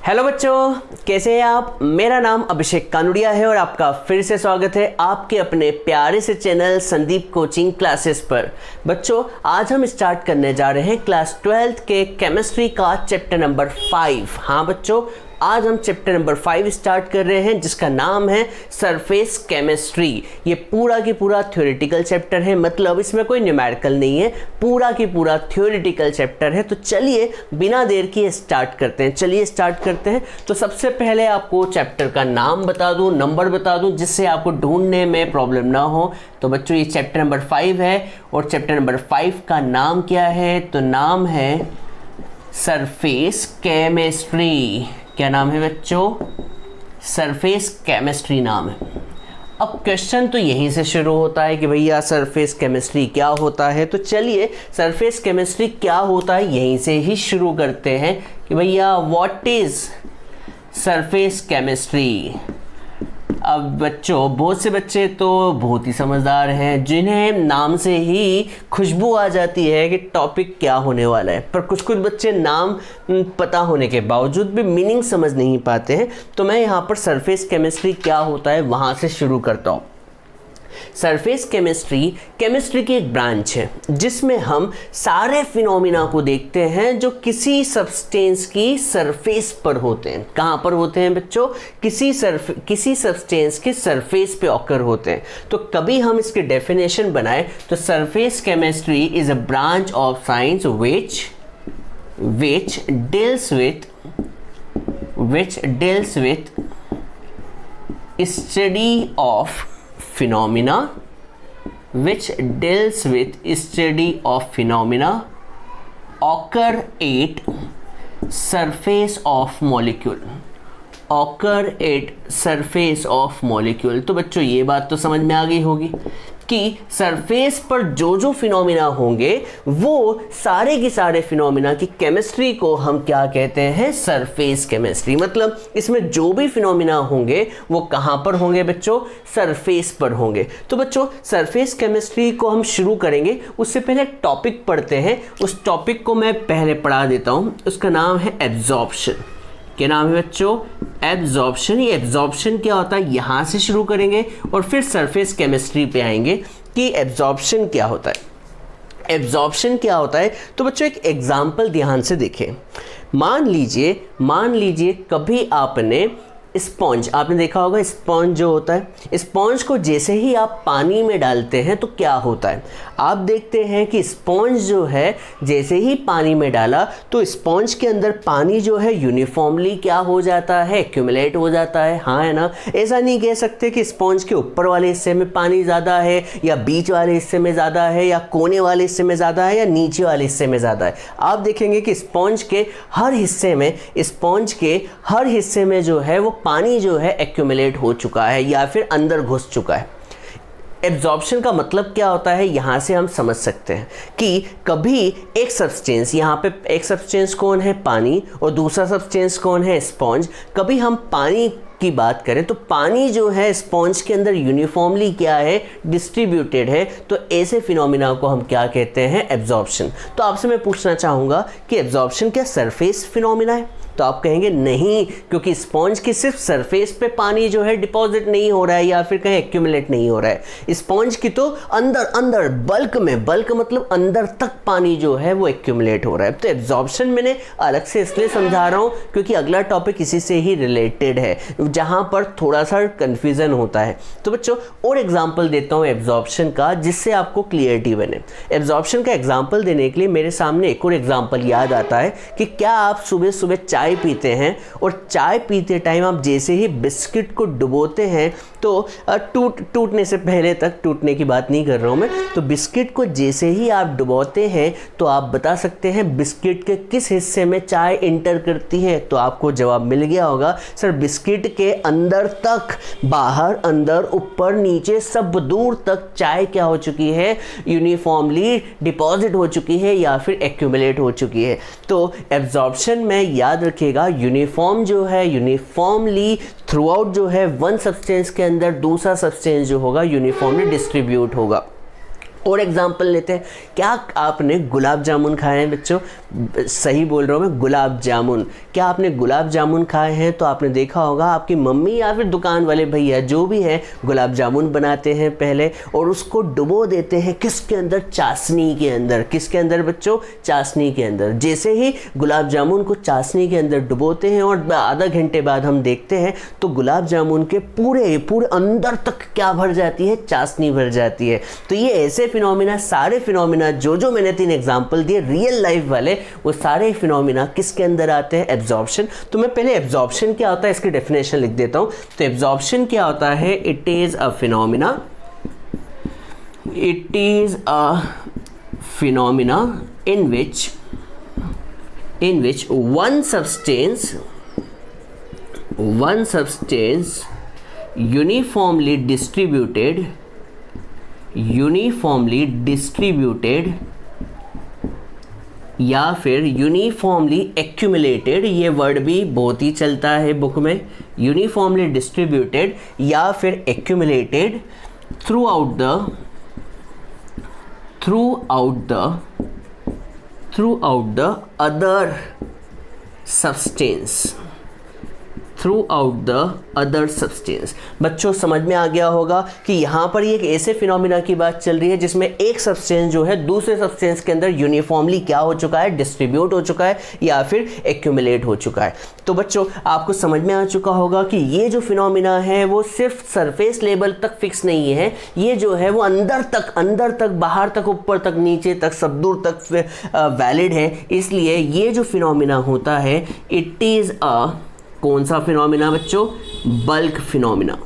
Hello बच्चों, कैसे हैं आप। मेरा नाम अभिषेक कानुड़िया है और आपका फिर से स्वागत है आपके अपने प्यारे से चैनल संदीप कोचिंग क्लासेस पर। बच्चों, आज हम स्टार्ट करने जा रहे हैं क्लास 12th के केमिस्ट्री का चैप्टर नंबर 5। हाँ बच्चों, आज हम चैप्टर नंबर 5 स्टार्ट कर रहे हैं जिसका नाम है सरफेस केमिस्ट्री। ये पूरा की पूरा थ्योरेटिकल चैप्टर है, मतलब इसमें कोई न्यूमेरिकल नहीं है, पूरा की पूरा थ्योरेटिकल चैप्टर है। तो चलिए बिना देर किए स्टार्ट करते हैं। तो सबसे पहले आपको चैप्टर का नाम बता दूं, नंबर बता दूं, जिससे आपको ढूंढने में प्रॉब्लम ना हो। तो बच्चों, ये चैप्टर नंबर 5 है और चैप्टर नंबर 5 का नाम क्या है? तो नाम है सरफेस केमिस्ट्री। क्या नाम है बच्चों? सरफेस केमिस्ट्री नाम है। अब क्वेश्चन तो यहीं से शुरू होता है कि भैया सरफेस केमिस्ट्री क्या होता है। तो चलिए सरफेस केमिस्ट्री क्या होता है यहीं से ही शुरू करते हैं कि भैया व्हाट इज सरफेस केमिस्ट्री। अब बच्चों, बहुत से बच्चे तो बहुत ही समझदार हैं जिन्हें नाम से ही खुशबू आ जाती है कि टॉपिक क्या होने वाला है, पर कुछ बच्चे नाम पता होने के बावजूद भी मीनिंग समझ नहीं पाते हैं। तो मैं यहाँ पर सरफेस केमिस्ट्री क्या होता है वहाँ से शुरू करता हूँ। सरफेस केमिस्ट्री की एक ब्रांच है जिसमें हम सारे फिनोमिना को देखते हैं जो किसी सब्सटेंस की सरफेस पर होते हैं। कहाँ पर होते हैं बच्चों? किसी सब्सटेंस के सरफेस पे ऑकर होते हैं। तो कभी हम इसकी डेफिनेशन बनाए तो surface chemistry is a branch of science which deals with study of phenomena occur at surface of molecule। तो बच्चों, ये बात तो समझ में आ गई होगी कि सरफेस पर जो जो फिनोमिना होंगे वो सारे के सारे फिनोमिना की केमिस्ट्री को हम क्या कहते हैं? Surface chemistry. मतलब इसमें जो भी फिनोमिना होंगे वो कहाँ पर होंगे बच्चों? सरफेस पर होंगे। तो बच्चों, सरफेस केमिस्ट्री को हम शुरू करेंगे, उससे पहले टॉपिक पढ़ते हैं। उस टॉपिक को मैं पहले पढ़ा देता हूँ। उसका नाम है एब्जॉर्प्शन। क्या नाम है बच्चों? एब्जॉर्प्शन। ये एब्जॉर्प्शन क्या होता है यहाँ से शुरू करेंगे और फिर सरफेस केमिस्ट्री पे आएंगे कि एब्जॉर्प्शन क्या होता है। तो बच्चों, एक एग्जांपल ध्यान से देखें। मान लीजिए कभी आपने स्पॉन्ज, आपने देखा होगा स्पॉन्ज जो होता है, स्पॉन्ज को जैसे ही आप पानी में डालते हैं तो क्या होता है? आप देखते हैं कि स्पॉन्ज जो है जैसे ही पानी में डाला तो स्पॉन्ज के अंदर पानी जो है यूनिफॉर्मली क्या हो जाता है? एक्यूमुलेट हो जाता है। हाँ है ना? ऐसा नहीं कह सकते कि स्पॉन्ज के ऊपर वाले हिस्से में पानी ज़्यादा है या बीच वाले हिस्से में ज़्यादा है या कोने वाले हिस्से में ज़्यादा है या नीचे वाले हिस्से में ज़्यादा है। आप देखेंगे कि स्पॉन्ज के हर हिस्से में जो है वो पानी जो है एक्यूमुलेट हो चुका है या फिर अंदर घुस चुका है। एब्जॉर्प्शन का मतलब क्या होता है यहाँ से हम समझ सकते हैं कि कभी एक सब्सटेंस, यहाँ पे एक सब्सटेंस कौन है? पानी, और दूसरा सब्सटेंस कौन है? स्पॉन्ज। कभी हम पानी की बात करें तो पानी जो है स्पॉन्ज के अंदर यूनिफॉर्मली क्या है? डिस्ट्रीब्यूटेड है। तो ऐसे फिनोमिना को हम क्या कहते हैं? एब्जॉर्प्शन। तो आपसे मैं पूछना चाहूँगा कि एब्जॉर्प्शन क्या सरफेस फिनोमिना है? तो आप कहेंगे नहीं, क्योंकि स्पॉन्ज की सिर्फ सरफेस पे पानी जो है डिपॉजिट नहीं हो रहा है या फिर कहीं एक्यूमुलेट नहीं हो रहा है। स्पॉन्ज की तो अंदर बल्क मतलब अंदर तक पानी जो है वो एक्यूमुलेट हो रहा है। तो एब्जॉर्प्शन मैंने अलग से इसलिए समझा रहा हूँ क्योंकि अगला टॉपिक इसी से ही रिलेटेड है जहाँ पर थोड़ा सा कन्फ्यूजन होता है। तो बच्चों, और एग्जाम्पल देता हूँ एब्जॉर्प्शन का जिससे आपको क्लियरिटी बने। एब्जॉर्प्शन का एग्जाम्पल देने के लिए मेरे सामने एक और एग्जाम्पल याद आता है कि क्या आप सुबह सुबह चाय पीते हैं और चाय पीते टाइम आप जैसे ही बिस्किट को डुबोते हैं तो टूटने से पहले तक, टूटने की बात नहीं कर रहा हूं मैं, तो बिस्किट को जैसे ही आप डुबोते हैं तो आप बता सकते हैं बिस्किट के किस हिस्से में चाय इंटर करती है? तो आपको जवाब मिल गया होगा, सर बिस्किट के अंदर तक, बाहर, अंदर, ऊपर, नीचे, सब दूर तक चाय क्या हो चुकी है? यूनिफॉर्मली डिपॉजिट हो चुकी है या फिर एक्यूमुलेट हो चुकी है। तो एब्जॉर्प्शन में याद रखिएगा, यूनिफॉर्म जो है, यूनिफॉर्मली थ्रू आउट जो है वन सब्सटेंस के अंदर दूसरा सब्सटेंस जो होगा यूनिफॉर्मली डिस्ट्रीब्यूट होगा। और एग्जाम्पल लेते हैं, क्या आपने गुलाब जामुन खाए हैं बच्चों? सही बोल रहा हूँ मैं, गुलाब जामुन। क्या आपने गुलाब जामुन खाए हैं? तो आपने देखा होगा आपकी मम्मी या फिर दुकान वाले भैया जो भी हैं गुलाब जामुन बनाते हैं पहले, और उसको डुबो देते हैं किसके अंदर? चाशनी के अंदर। किसके अंदर बच्चों? चाशनी के अंदर। जैसे ही गुलाब जामुन को चाशनी के अंदर डुबोते हैं और आधा घंटे बाद हम देखते हैं तो गुलाब जामुन के पूरे अंदर तक क्या भर जाती है? चाशनी भर जाती है। तो ये ऐसे फिनोमिना, सारे फिनोमिना जो मैंने 3 एग्जाम्पल दिए रियल लाइफ वाले, वो सारे फिनोमिना किसके अंदर आते हैं? एब्जॉर्प्शन। तो मैं पहले एब्जॉर्प्शन क्या होता है इसकी डेफिनेशन लिख देता हूं। तो एब्जॉर्प्शन क्या होता है? It is a phenomena, it is a phenomena in which one substance uniformly distributed या फिर यूनिफॉर्मली एक्यूमुलेटेड, ये वर्ड भी बहुत ही चलता है बुक में, यूनिफॉर्मली डिस्ट्रीब्यूटेड या फिर accumulated through out the other substance, बच्चों समझ में आ गया होगा कि यहाँ पर ये एक ऐसे फिनोमिना की बात चल रही है जिसमें एक सब्सटेंस जो है दूसरे सब्सटेंस के अंदर यूनिफॉर्मली क्या हो चुका है? डिस्ट्रीब्यूट हो चुका है या फिर एक्यूमुलेट हो चुका है। तो बच्चों आपको समझ में आ चुका होगा कि ये जो फिनोमिना है वो सिर्फ सरफेस लेवल तक फिक्स नहीं है, ये जो है वो अंदर तक, बाहर तक, ऊपर तक, नीचे तक, सब दूर तक वैलिड है। इसलिए ये जो फिनोमिना होता है इट इज़ कौन सा फिनोमिना बच्चों? Bulk phenomena.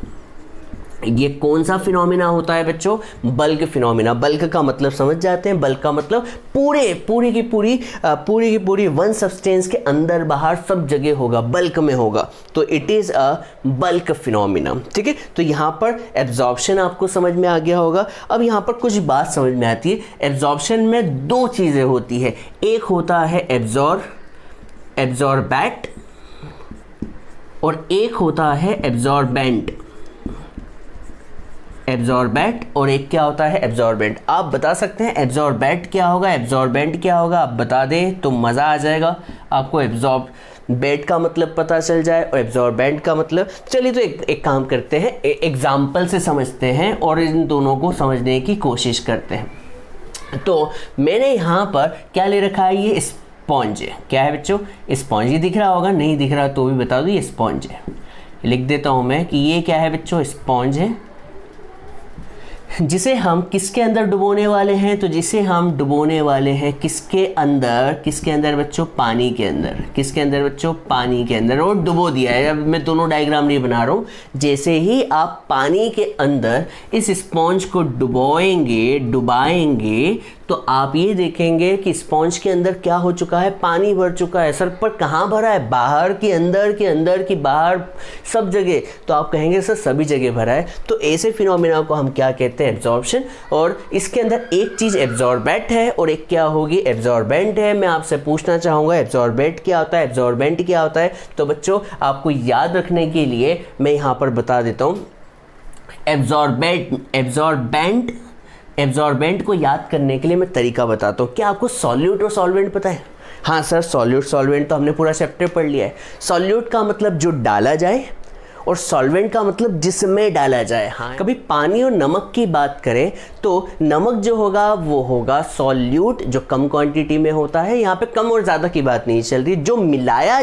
ये कौन सा फिनोमिना होता है बच्चों? Bulk phenomena. बल्क का मतलब समझ जाते हैं, बल्क का मतलब पूरी की पूरी वन सब्सटेंस के अंदर बाहर सब जगह होगा, बल्क में होगा। तो it is a bulk phenomena. ठीक है, तो यहाँ पर एब्जॉर्प्शन आपको समझ में आ गया होगा। अब यहाँ पर कुछ बात समझ में आती है। एब्जॉर्प्शन में 2 चीज़ें होती है, एक होता है एब्जॉर्बैट और एक होता है एब्जॉर्बेंट और एक क्या होता है? एब्जॉर्बेंट। आप बता सकते हैं एब्जॉर्बेंट क्या होगा, एब्जॉर्बेंट क्या होगा? आप बता दें तो मज़ा आ जाएगा आपको। एब्जॉर्बेंट का मतलब पता चल जाए और एब्जॉर्बेंट का मतलब, चलिए तो एक काम करते हैं, एग्जाम्पल से समझते हैं और इन दोनों को समझने की कोशिश करते हैं। तो मैंने यहाँ पर क्या ले रखा है? ये स्पॉन्ज है। क्या है बच्चों? स्पॉन्ज। ये दिख रहा होगा, नहीं दिख रहा तो भी बता दो, ये स्पॉन्ज है। लिख देता हूँ मैं कि ये क्या है बच्चों? स्पॉन्ज है, जिसे हम किसके अंदर डुबोने वाले हैं? तो जिसे हम डुबोने वाले हैं किसके अंदर बच्चों? पानी के अंदर। किसके अंदर बच्चों? पानी के अंदर। और डुबो दिया है। अब मैं दोनों डायग्राम नहीं बना रहा हूँ। जैसे ही आप पानी के अंदर इस स्पॉन्ज को डुबाएंगे तो आप ये देखेंगे कि स्पॉन्ज के अंदर क्या हो चुका है? पानी भर चुका है। सर पर कहाँ भरा है? बाहर की, अंदर की, बाहर, सब जगह। तो आप कहेंगे सर सभी जगह भरा है। तो ऐसे फिनोमिना को हम क्या कहते हैं? एब्जॉर्प्शन। और इसके अंदर एक चीज़ एब्जॉर्बेट है और एक क्या होगी? एब्जॉर्बेंट है। मैं आपसे पूछना चाहूँगा एब्जॉर्बेट क्या होता है, एब्जॉर्बेंट क्या होता है? तो बच्चों आपको याद रखने के लिए मैं यहाँ पर बता देता हूँ। एब्जॉर्बेंट को याद करने के लिए मैं तरीका बताता हूँ। क्या आपको सॉल्यूट और सॉल्वेंट पता है? हाँ सर, सॉल्यूट सॉल्वेंट तो हमने पूरा चैप्टर पढ़ लिया है। सॉल्यूट का मतलब जो डाला जाए और सॉल्वेंट का मतलब जिसमें डाला जाए। हाँ, कभी पानी और नमक की बात करें तो नमक जो होगा वो होगा सॉल्यूट, जो कम क्वांटिटी में होता है। यहाँ पे कम और ज़्यादा की बात नहीं चल रही। जो मिलाया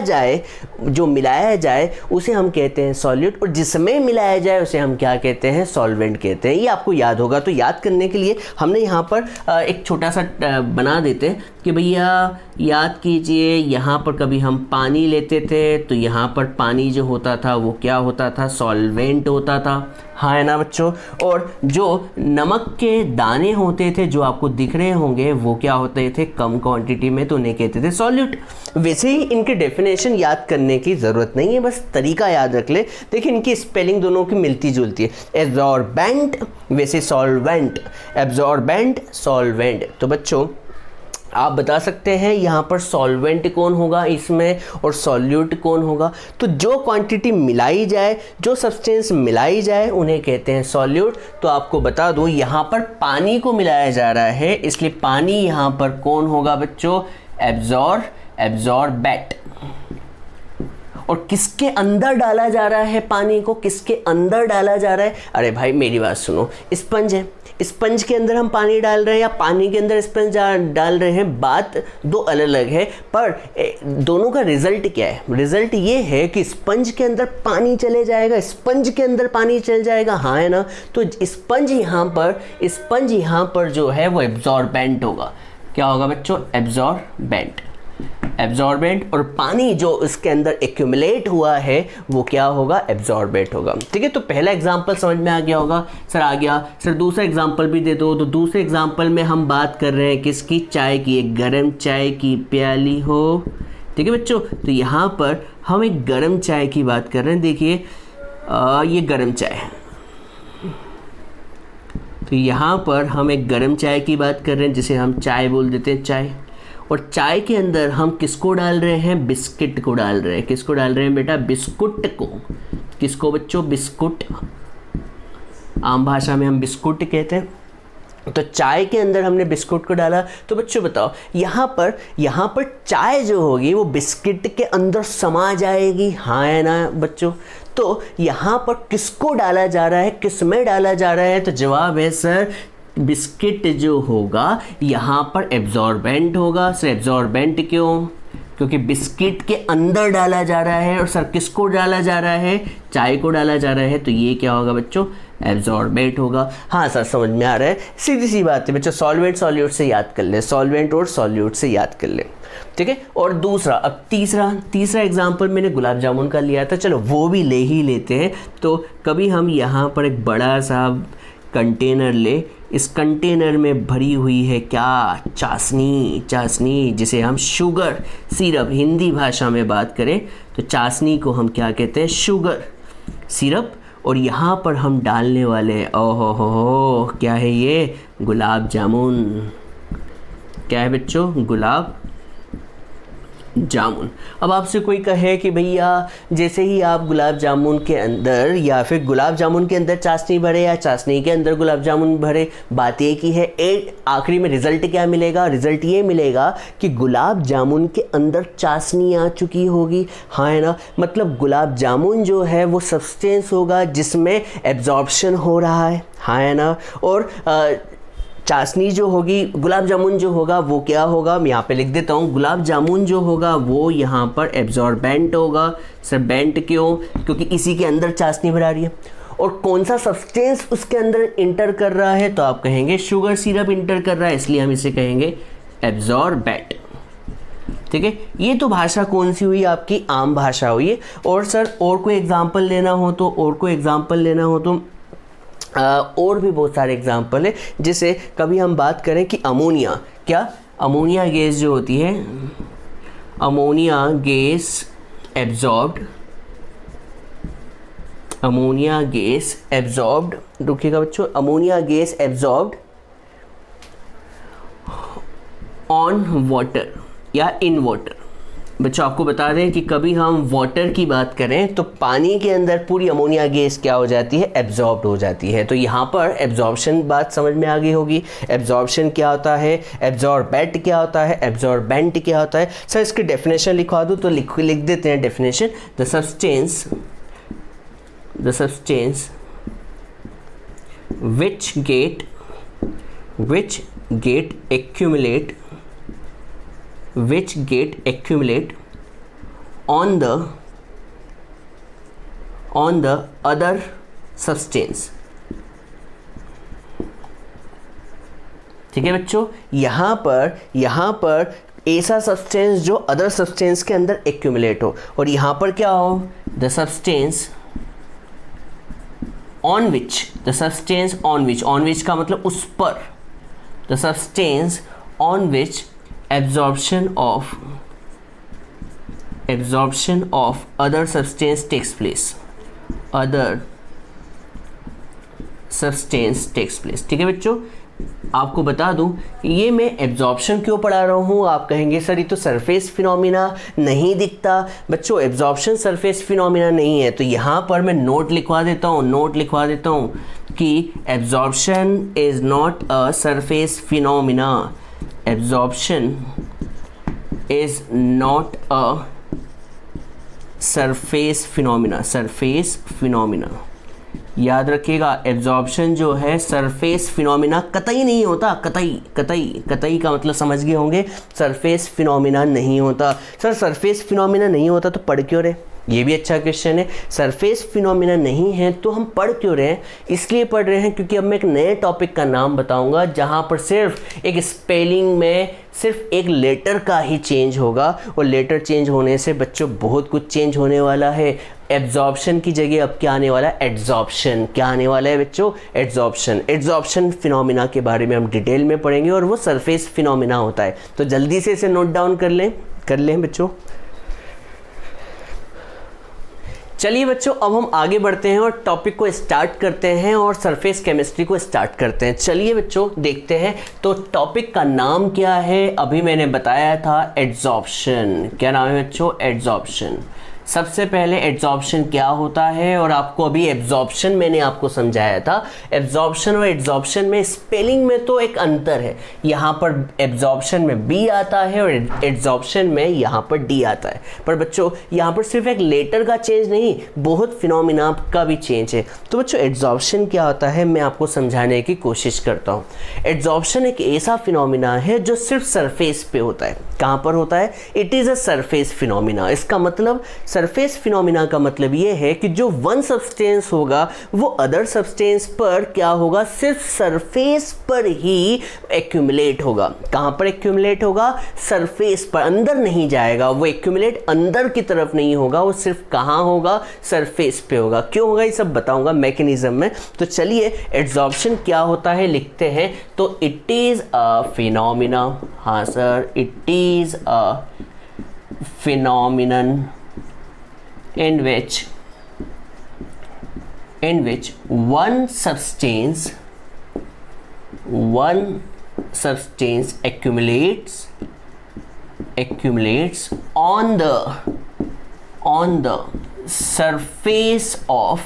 जाए उसे हम कहते हैं सॉल्यूट, और जिसमें मिलाया जाए उसे हम क्या कहते हैं? सॉल्वेंट कहते हैं। ये आपको याद होगा। तो याद करने के लिए हमने यहाँ पर एक छोटा सा बना देते हैं कि भैया याद कीजिए, यहाँ पर कभी हम पानी लेते थे तो यहाँ पर पानी जो होता था वो क्या होता था? सॉल्वेंट होता था। हाँ है ना बच्चों? और जो नमक के दाने होते थे जो आपको दिख रहे होंगे वो क्या होते थे? कम क्वांटिटी में, तो उन्हें कहते थे सॉल्यूट। वैसे ही इनके डेफिनेशन याद करने की ज़रूरत नहीं है, बस तरीका याद रख ले। देखिए इनकी स्पेलिंग दोनों की मिलती जुलती है। एब्जॉर्बेंट वैसे सॉल्वेंट, एब्जॉर्बेंट सॉल्वेंट। तो बच्चों आप बता सकते हैं यहाँ पर सॉल्वेंट कौन होगा इसमें और सॉल्यूट कौन होगा। तो जो क्वांटिटी मिलाई जाए, जो सब्सटेंस मिलाई जाए उन्हें कहते हैं सॉल्यूट। तो आपको बता दूँ यहाँ पर पानी को मिलाया जा रहा है, इसलिए पानी यहाँ पर कौन होगा बच्चों, एब्जॉर्बेंट। और किसके अंदर डाला जा रहा है पानी को, किसके अंदर डाला जा रहा है, अरे भाई मेरी बात सुनो, स्पंज है, स्पंज के अंदर हम पानी डाल रहे हैं या पानी के अंदर स्पंज डाल रहे हैं, बात दो अलग अलग है। पर दोनों का रिजल्ट क्या है, रिजल्ट ये है कि स्पंज के अंदर पानी चले जाएगा, स्पंज के अंदर पानी चल जाएगा, हाँ है ना। तो स्पंज यहाँ पर जो है वो एब्जॉर्बेंट होगा। क्या होगा बच्चों, एब्जॉर्बेंट। और पानी जो इसके अंदर एक्यूमुलेट हुआ है वो क्या होगा, एब्जॉर्बेट होगा। ठीक है, तो पहला एग्जांपल समझ में आ गया होगा सर, आ गया सर। दूसरा एग्जांपल भी दे दो। तो दूसरे एग्जांपल में हम बात कर रहे हैं किसकी, चाय की, एक गर्म चाय की प्याली हो। ठीक है बच्चों, तो यहाँ पर हम एक गर्म चाय की बात कर रहे हैं। देखिए ये गर्म चाय है, तो यहाँ पर हम एक गर्म चाय की बात कर रहे हैं जिसे हम चाय बोल देते हैं, चाय। और चाय के अंदर हम किसको डाल रहे हैं, बिस्किट को डाल रहे हैं। किसको डाल रहे हैं बेटा, बिस्कुट को। किसको बच्चों, बिस्कुट, आम भाषा में हम बिस्कुट कहते हैं। तो चाय के अंदर हमने बिस्कुट को डाला। तो बच्चों बताओ, यहाँ पर चाय जो होगी वो बिस्किट के अंदर समा जाएगी, हाँ है ना बच्चों। तो यहाँ पर किसको डाला जा रहा है, किस में डाला जा रहा है, तो जवाब है सर बिस्किट जो होगा यहाँ पर एब्जॉर्बेंट होगा। सर एब्जॉर्बेंट क्यों, क्योंकि बिस्किट के अंदर डाला जा रहा है। और सर किसको डाला जा रहा है, चाय को डाला जा रहा है, तो ये क्या होगा बच्चों, एब्जॉर्बेट होगा। हाँ सर समझ में आ रहा है, सीधी सी बात है बच्चों। सॉल्वेंट सॉल्यूट से याद कर ले, सॉल्वेंट और सॉल्यूट से याद कर ले। ठीक है, और दूसरा, अब तीसरा एग्जाम्पल मैंने गुलाब जामुन का लिया था, चलो वो भी ले ही लेते हैं। तो कभी हम यहाँ पर एक बड़ा सा कंटेनर ले, इस कंटेनर में भरी हुई है क्या, चाशनी, जिसे हम शुगर सिरप, हिंदी भाषा में बात करें तो चाशनी को हम क्या कहते हैं, शुगर सिरप। और यहाँ पर हम डालने वाले हैं, ओहो हो, क्या है ये, गुलाब जामुन। क्या है बच्चों, गुलाब जामुन। अब आपसे कोई कहे कि भैया जैसे ही आप गुलाब जामुन के अंदर या फिर गुलाब जामुन के अंदर चाशनी भरे या चाशनी के अंदर गुलाब जामुन भरे, बात एक ही है। आखिरी में रिजल्ट क्या मिलेगा, रिजल्ट ये मिलेगा कि गुलाब जामुन के अंदर चाशनी आ चुकी होगी, हाँ है ना। मतलब गुलाब जामुन जो है वो सब्सटेंस होगा जिसमें एब्जॉर्प्शन हो रहा है, हाँ है ना। और चाशनी जो होगी, गुलाब जामुन जो होगा वो क्या होगा, मैं यहाँ पे लिख देता हूँ, गुलाब जामुन जो होगा वो यहाँ पर एब्जॉर्बेंट होगा। सर बेंट क्यों, क्योंकि इसी के अंदर चाशनी भरा रही है। और कौन सा सब्सटेंस उसके अंदर इंटर कर रहा है, तो आप कहेंगे शुगर सिरप इंटर कर रहा है, इसलिए हम इसे कहेंगे एब्जॉर्बेंट। ठीक है, ये तो भाषा कौन सी हुई, आपकी आम भाषा हुई। और सर और कोई एग्जाम्पल लेना हो तो और भी बहुत सारे एग्जाम्पल है। जैसे कभी हम बात करें कि अमोनिया, क्या अमोनिया गैस जो होती है, अमोनिया गैस एब्जॉर्ब्ड, रुकिएगा बच्चों, ammonia gas absorbed on water या इन वाटर। बच्चों आपको बता दें कि कभी हम वाटर की बात करें तो पानी के अंदर पूरी अमोनिया गैस क्या हो जाती है, एब्जॉर्ब्ड हो जाती है। तो यहाँ पर एब्जॉर्प्शन बात समझ में आ गई होगी। एब्जॉर्प्शन क्या होता है, एब्जॉर्बेट क्या होता है, एब्जॉर्बेंट क्या होता है। सर इसकी डेफिनेशन लिखवा दूँ तो लिख देते हैं definition. The substance which get accumulate on the other substance। ठीक है बच्चों, यहाँ पर ऐसा सब्सटेंस जो अदर सब्सटेंस के अंदर एक्यूमुलेट हो, और यहाँ पर क्या हो, द सब्सटेंस ऑन विच का मतलब उस पर, the substance on which absorption of other substance takes place। ठीक है बच्चों, आपको बता दूं ये मैं एब्जॉर्प्शन क्यों पढ़ा रहा हूँ। आप कहेंगे सर ये तो सरफेस फिनोमिना नहीं दिखता। बच्चों एब्जॉर्प्शन सरफेस फिनोमिना नहीं है, तो यहाँ पर मैं नोट लिखवा देता हूँ कि absorption is not a surface phenomena. Absorption is not a surface phenomena. याद रखिएगा एब्जॉर्प्शन जो है सरफेस फिनोमिना कतई नहीं होता। कतई का मतलब समझ गए होंगे, सरफेस फिनोमिना नहीं होता। सर सरफेस फिनोमिना नहीं होता तो पढ़ क्यों रहे, ये भी अच्छा क्वेश्चन है। सरफेस फिनोमिना नहीं है तो हम पढ़ क्यों रहे हैं, इसलिए पढ़ रहे हैं क्योंकि अब मैं एक नए टॉपिक का नाम बताऊंगा जहां पर सिर्फ एक स्पेलिंग में सिर्फ एक लेटर का ही चेंज होगा, और लेटर चेंज होने से बच्चों बहुत कुछ चेंज होने वाला है। एब्जॉर्प्शन की जगह अब क्या आने वाला है, एड्जॉर्प्शन। क्या आने वाला है बच्चों, एड्जॉर्प्शन फिनोमिना के बारे में हम डिटेल में पढ़ेंगे, और वो सरफेस फिनोमिना होता है। तो जल्दी से इसे नोट डाउन कर लें बच्चों। चलिए बच्चों अब हम आगे बढ़ते हैं और टॉपिक को स्टार्ट करते हैं और सरफेस केमिस्ट्री को स्टार्ट करते हैं। चलिए बच्चों देखते हैं तो टॉपिक का नाम क्या है। अभी मैंने बताया था एड्जॉर्प्शन। क्या नाम है बच्चों, एड्जॉर्प्शन। सबसे पहले एड्जॉर्प्शन क्या होता है, और आपको अभी एब्जॉर्प्शन मैंने आपको समझाया था। एब्जॉर्प्शन और एड्जॉर्प्शन में स्पेलिंग में तो एक अंतर है, यहाँ पर एब्जॉर्प्शन में बी आता है और एड्जॉर्प्शन में यहाँ पर डी आता है। पर बच्चों यहाँ पर सिर्फ एक लेटर का चेंज नहीं, बहुत फिनोमिना का भी चेंज है। तो बच्चों एड्जॉर्प्शन क्या होता है मैं आपको समझाने की कोशिश करता हूँ। एड्जॉर्प्शन एक ऐसा फिनोमिना है जो सिर्फ सरफेस पे होता है। कहाँ पर होता है, it is a surface phenomena. इसका मतलब सरफेस फिनोमिना का मतलब ये है कि जो वन सब्सटेंस होगा वो अदर सब्सटेंस पर क्या होगा, सिर्फ सरफेस पर ही एक्यूमुलेट होगा। कहाँ पर एक्यूमुलेट होगा, सरफेस पर, अंदर नहीं जाएगा। वो एक्यूमुलेट अंदर की तरफ नहीं होगा, वो सिर्फ कहाँ होगा, सरफेस पे होगा। क्यों होगा ये सब बताऊंगा मैकेनिज्म में। तो चलिए एड्जॉर्प्शन क्या होता है लिखते हैं। तो इट इज अ फिनोमिना, हाँ sir, it is a phenomenon in which one substance accumulates on the surface of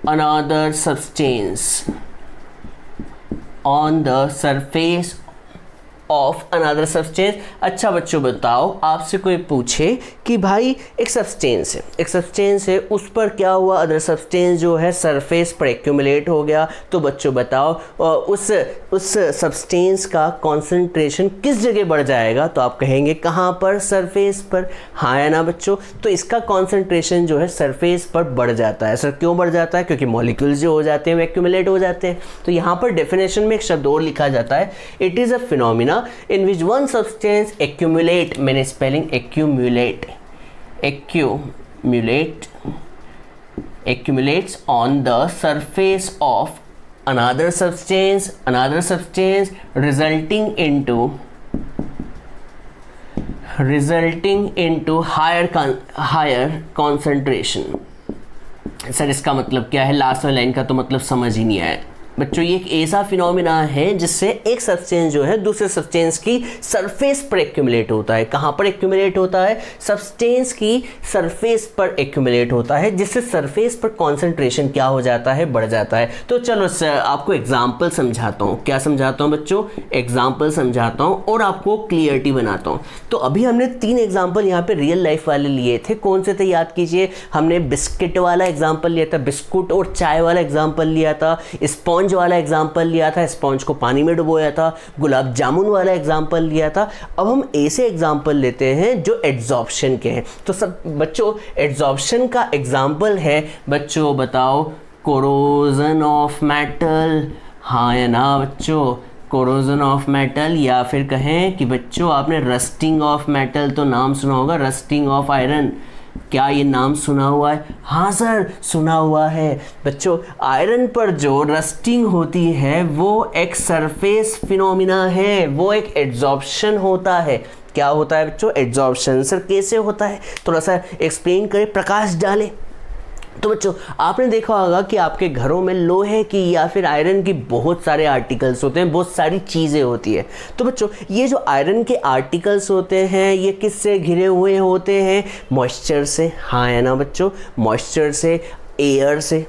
another substance, on the surface of another substance. अच्छा बच्चों बताओ, आपसे कोई पूछे कि भाई एक सब्सटेंस है, उस पर क्या हुआ, अदर सब्सटेंस जो है सरफेस पर एक्यूमुलेट हो गया, तो बच्चों बताओ उस सब्सटेंस का कॉन्सेंट्रेशन किस जगह बढ़ जाएगा। तो आप कहेंगे कहाँ पर, सरफेस पर। हाँ या ना बच्चों, तो इसका कॉन्सेंट्रेशन जो है सरफेस पर बढ़ जाता है। सर क्यों बढ़ जाता है, क्योंकि मॉलिक्यूल्स जो हो जाते हैं वो एक्यूमुलेट हो जाते हैं। तो यहाँ पर डेफिनेशन में एक शब्द और लिखा जाता है, it is a phenomena in which one substance accumulate, मैंने spelling accumulates on the surface of another substance resulting into higher concentration। Sir इसका मतलब क्या है, लास्ट वाली लाइन का तो मतलब समझ ही नहीं आया बच्चों। ये एक ऐसा फिनोमिना है जिससे एक सब्सटेंस जो है दूसरे सब्सटेंस की सरफेस पर एक्यूमुलेट होता है। कहाँ पर एक्यूमुलेट होता है, सब्सटेंस की सरफेस पर एक्यूमुलेट होता है, जिससे सरफेस पर कॉन्सेंट्रेशन क्या हो जाता है, बढ़ जाता है। तो चलो आपको एग्जाम्पल समझाता हूँ। क्या समझाता हूँ बच्चों, एग्जाम्पल समझाता हूँ और आपको क्लियरिटी बनाता हूँ। तो अभी हमने 3 एग्जाम्पल यहाँ पे रियल लाइफ वाले लिए थे। कौन से थे याद कीजिए, हमने बिस्किट वाला एग्जाम्पल लिया था, बिस्कुट और चाय वाला एग्जाम्पल लिया था, स्पॉन्ज वाला एग्जाम्पल लिया था, स्पॉन्ज को पानी में डुबोया था, गुलाब जामुन वाला एग्जाम्पल लिया था। अब हम ऐसे एग्जाम्पल लेते हैं जो एड्जॉर्प्शन के हैं। तो सब बच्चों एड्जॉर्प्शन का एग्जाम्पल है, बच्चों बताओ, कोरोजन ऑफ मेटल। हाँ या ना बच्चों, कोरोजन ऑफ मेटल, या फिर कहें कि बच्चों आपने रस्टिंग ऑफ मेटल तो नाम सुना होगा, रस्टिंग ऑफ आयरन। क्या ये नाम सुना हुआ है? हाँ सर सुना हुआ है बच्चों। आयरन पर जो रस्टिंग होती है वो एक सरफेस फिनोमिना है, वो एक एड्जॉर्प्शन होता है। क्या होता है बच्चों, एड्जॉर्प्शन। सर कैसे होता है, थोड़ा सा एक्सप्लेन करें, प्रकाश डालें। तो बच्चों आपने देखा होगा कि आपके घरों में लोहे की या फिर आयरन की बहुत सारे आर्टिकल्स होते हैं, बहुत सारी चीज़ें होती है। तो बच्चों ये जो आयरन के आर्टिकल्स होते हैं ये किससे घिरे हुए होते हैं? मॉइस्चर से। हाँ है ना बच्चों, मॉइस्चर से, एयर से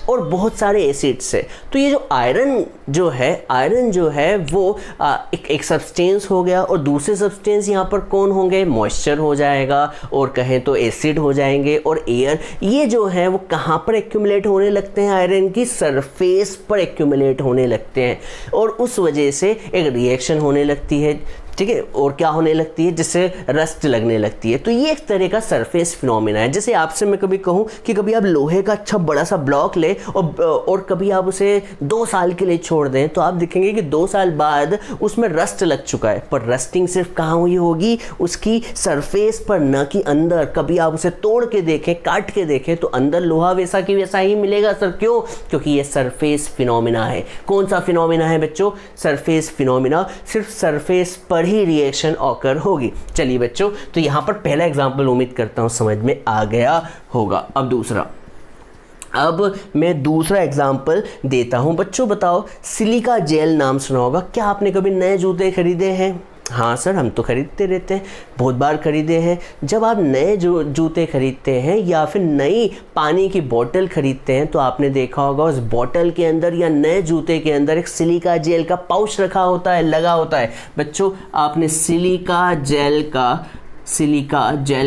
और बहुत सारे एसिड से। तो ये जो आयरन जो है वो एक सब्सटेंस हो गया, और दूसरे सब्सटेंस यहाँ पर कौन होंगे? मॉइस्चर हो जाएगा, और कहें तो एसिड हो जाएंगे, और एयर। ये जो है वो कहाँ पर एक्यूमुलेट होने लगते हैं? आयरन की सरफेस पर एक्यूमुलेट होने लगते हैं, और उस वजह से एक रिएक्शन होने लगती है, ठीक है। और क्या होने लगती है? जिससे रस्ट लगने लगती है। तो ये एक तरह का सरफेस फिनोमिना है। जैसे आपसे मैं कभी कहूँ कि कभी आप लोहे का अच्छा बड़ा सा ब्लॉक ले और कभी आप उसे 2 साल के लिए छोड़ दें, तो आप देखेंगे कि 2 साल बाद उसमें रस्ट लग चुका है। पर रस्टिंग सिर्फ कहाँ हुई होगी? उसकी सरफेस पर, न कि अंदर। कभी आप उसे तोड़ के देखें, काट के देखें, तो अंदर लोहा वैसा की वैसा ही मिलेगा सर। क्यों? क्योंकि ये सरफेस फिनोमिना है। कौन सा फिनोमिना है बच्चों? Surface phenomena. सिर्फ सरफेस पर ही रिएक्शन ऑकर होगी। चलिए बच्चों, तो यहां पर पहला एग्जांपल उम्मीद करता हूं समझ में आ गया होगा। अब मैं दूसरा एग्जांपल देता हूं। बच्चों बताओ, सिलिका जेल नाम सुना होगा। क्या आपने कभी नए जूते खरीदे हैं? हाँ सर, हम तो खरीदते रहते हैं, बहुत बार खरीदे हैं। जब आप नए जूते खरीदते हैं या फिर नई पानी की बोतल खरीदते हैं, तो आपने देखा होगा उस बोतल के अंदर या नए जूते के अंदर एक सिलिका जेल का पाउच रखा होता है, लगा होता है। बच्चों आपने सिलिका जेल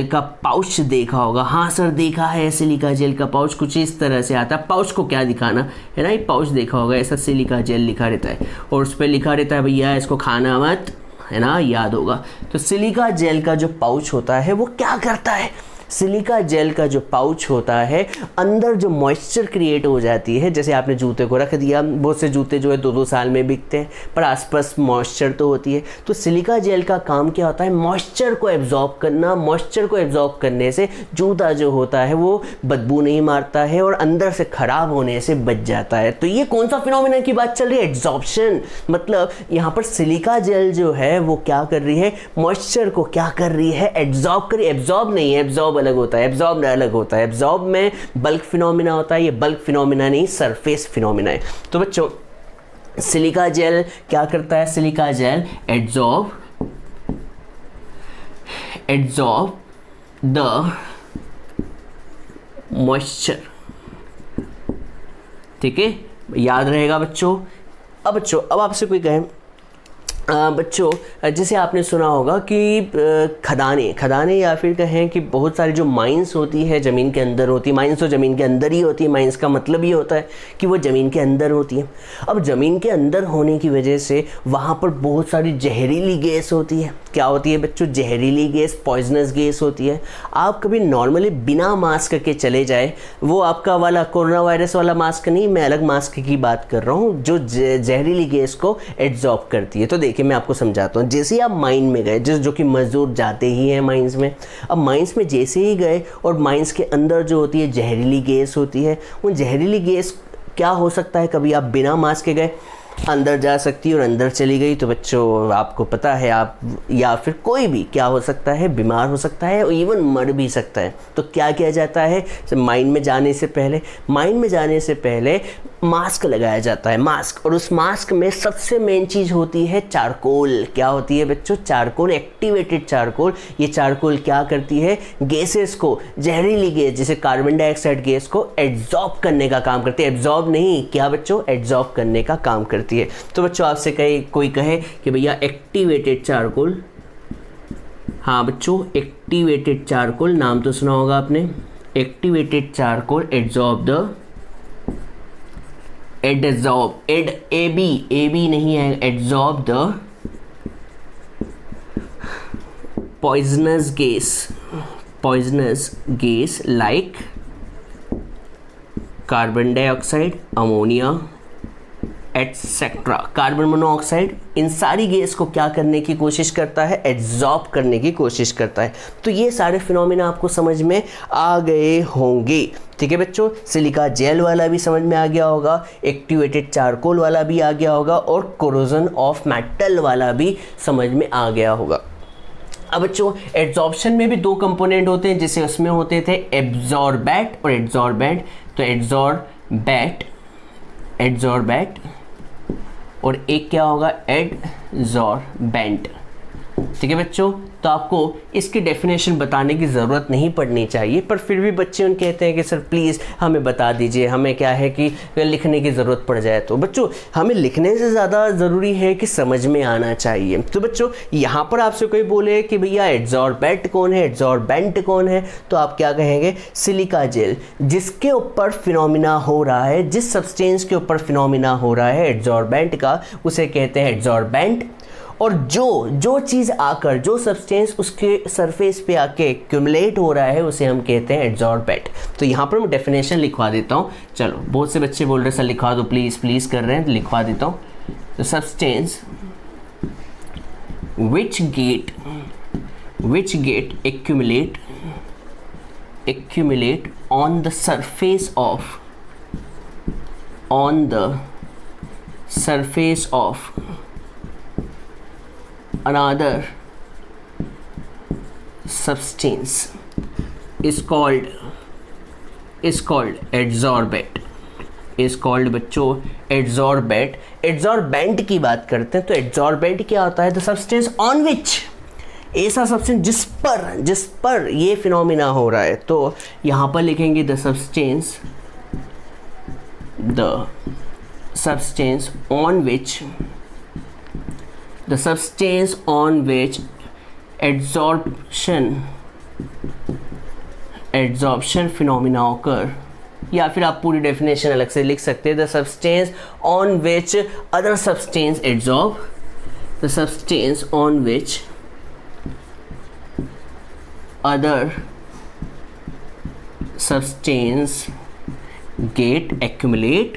का पाउच देखा होगा। हाँ सर देखा है, सिलिका जेल का पाउच कुछ इस तरह से आता है। पाउच को क्या दिखाना है ना, ये पाउच देखा होगा, ऐसा सिलिका जेल लिखा रहता है, और उस पर लिखा रहता है भैया इसको खाना मत, है ना, याद होगा। तो सिलिका जेल का जो पाउच होता है वो क्या करता है? सिलिका जेल का जो पाउच होता है, अंदर जो मॉइस्चर क्रिएट हो जाती है। जैसे आपने जूते को रख दिया, बहुत से जूते जो है 2-2 साल में बिकते हैं, पर आसपास मॉइस्चर तो होती है। तो सिलिका जेल का काम क्या होता है? मॉइस्चर को एब्जॉर्ब करना। मॉइस्चर को एब्जॉर्ब करने से जूता जो होता है वो बदबू नहीं मारता है और अंदर से खराब होने से बच जाता है। तो ये कौन सा फिनोमिना की बात चल रही है? एब्जॉर्प्शन। मतलब यहाँ पर सिलिका जेल जो है वो क्या कर रही है? मॉइस्चर को क्या कर रही है? एब्जॉर्ब कर रही है। एब्जॉर्ब नहीं है, एब्जॉर्ब अलग होता है, एब्जॉर्ब अलग होता है। एब्जॉर्ब में बल्क फिनोमिना होता है, ये बल्क फिनोमिना नहीं, सरफेस फिनोमिना है। तो बच्चों सिलिका जेल क्या करता है? Silica gel absorb the moisture, ठीक है, याद रहेगा बच्चों। अब आपसे कोई कहे बच्चों, जैसे आपने सुना होगा कि खदानें या फिर कहें कि बहुत सारी जो माइंस होती है ज़मीन के अंदर होती है। माइंस तो ज़मीन के अंदर ही होती है। माइंस का मतलब ये होता है कि वो ज़मीन के अंदर होती है। अब ज़मीन के अंदर होने की वजह से वहाँ पर बहुत सारी जहरीली गैस होती है। क्या होती है बच्चों? जहरीली गैस, पॉइजनस गैस होती है। आप कभी नॉर्मली बिना मास्क के चले जाए, वो आपका वाला कोरोना वायरस वाला मास्क नहीं, मैं अलग मास्क की बात कर रहा हूँ जो जहरीली गैस को एब्जॉर्ब करती है। तो देखिए मैं आपको समझाता हूँ। जैसे ही आप माइन में गए, जो कि मजदूर जाते ही हैं माइंस में, अब माइंस में जैसे ही गए और माइंस के अंदर जो होती है जहरीली गैस होती है, वो जहरीली गैस क्या हो सकता है? कभी आप बिना मास्क के गए, अंदर जा सकती है और अंदर चली गई, तो बच्चों आपको पता है आप या फिर कोई भी क्या हो सकता है? बीमार हो सकता है और इवन मर भी सकता है। तो क्या किया जाता है? माइन में जाने से पहले मास्क लगाया जाता है, मास्क। और उस मास्क में सबसे मेन चीज़ होती है चारकोल। क्या होती है बच्चों? Charcoal, activated charcoal. ये चारकोल क्या करती है? गैसेस को, जहरीली गैस जैसे कार्बन डाइऑक्साइड गैस को एब्जॉर्ब करने का काम करती है। एब्जॉर्ब नहीं, क्या बच्चों? एब्जॉर्ब करने का काम करती है। तो बच्चों आपसे कोई कहे कि भैया एक्टिवेटेड चारकोल, हाँ बच्चों एक्टिवेटेड चारकोल नाम तो सुना होगा आपने। एक्टिवेटेड चारकोल एब्जॉर्ब एबी नहीं है, absorb the poisonous gas like carbon dioxide, ammonia etcetera, carbon monoxide. इन सारी गैस को क्या करने की कोशिश करता है? एब्जॉर्ब करने की कोशिश करता है। तो ये सारे फिनोमिना आपको समझ में आ गए होंगे, ठीक है बच्चों। सिलिका जेल वाला भी समझ में आ गया होगा, एक्टिवेटेड चारकोल वाला भी आ गया होगा, और कोरोजन ऑफ मेटल वाला भी समझ में आ गया होगा। अब बच्चों एड्जॉर्प्शन में भी दो कंपोनेंट होते हैं, जैसे उसमें होते थे एब्जॉर्बेट और एड्जॉर्बेंट। तो एड्जॉर्बेट और एक क्या होगा, एडजॉर्बेंट। ठीक है बच्चों, तो आपको इसकी डेफिनेशन बताने की ज़रूरत नहीं पड़नी चाहिए, पर फिर भी बच्चे उन कहते हैं कि सर प्लीज़ हमें बता दीजिए, हमें क्या है कि लिखने की ज़रूरत पड़ जाए। तो बच्चों हमें लिखने से ज़्यादा ज़रूरी है कि समझ में आना चाहिए। तो बच्चों यहाँ पर आपसे कोई बोले कि भैया एड्जॉर्बेट कौन है, एड्जॉर्बेंट कौन है, तो आप क्या कहेंगे, सिलिका जेल। जिसके ऊपर फिनोमिना हो रहा है, जिस सब्सटेंस के ऊपर फिनोमिना हो रहा है एड्जॉर्बेंट का, उसे कहते हैं एड्जॉर्बेंट। और जो चीज़ आकर, जो सब्सटेंस उसके सरफेस पे आके एक्यूमुलेट हो रहा है, उसे हम कहते हैं एड्जॉर्बेट। तो यहाँ पर मैं डेफिनेशन लिखवा देता हूँ। चलो, बहुत से बच्चे बोल रहे सर लिखवा दो प्लीज़ प्लीज़ कर रहे हैं, तो लिखवा देता हूँ। तो substance which get accumulate on the surface of another substance is called adsorbate। बच्चों adsorbate। adsorbent की बात करते हैं तो adsorbent क्या होता है, द सब्सटेंस ऑन विच, ऐसा सब्सटेंस जिस पर ये फिनोमिना हो रहा है। तो यहाँ पर लिखेंगे the substance on which adsorption phenomena occur, या फिर आप पूरी डेफिनेशन अलग से लिख सकते हैं, the substance on which other substance adsorb, the substance on which other substance get accumulate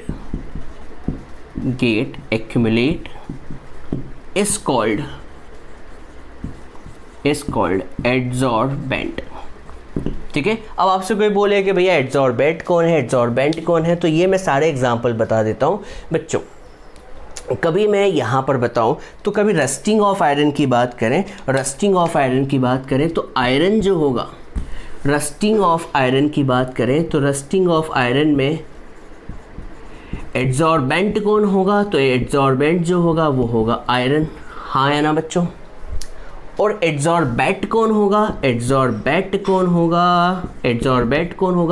is called adsorbent। ठीक है, अब आपसे कोई बोले कि भैया एड्सॉर्बेट कौन है, एड्सॉर्बेंट कौन है, तो ये मैं सारे एग्जांपल बता देता हूँ बच्चों। कभी मैं यहाँ पर बताऊँ तो कभी रस्टिंग ऑफ आयरन की बात करें, तो आयरन जो होगा, रस्टिंग ऑफ आयरन की बात करें तो रस्टिंग ऑफ आयरन में एड्सॉर्बेंट कौन होगा, तो एड्सॉर्बेंट जो होगा वो होगा आयरन। हाँ है ना बच्चों। और एड्सॉर्बेट कौन होगा,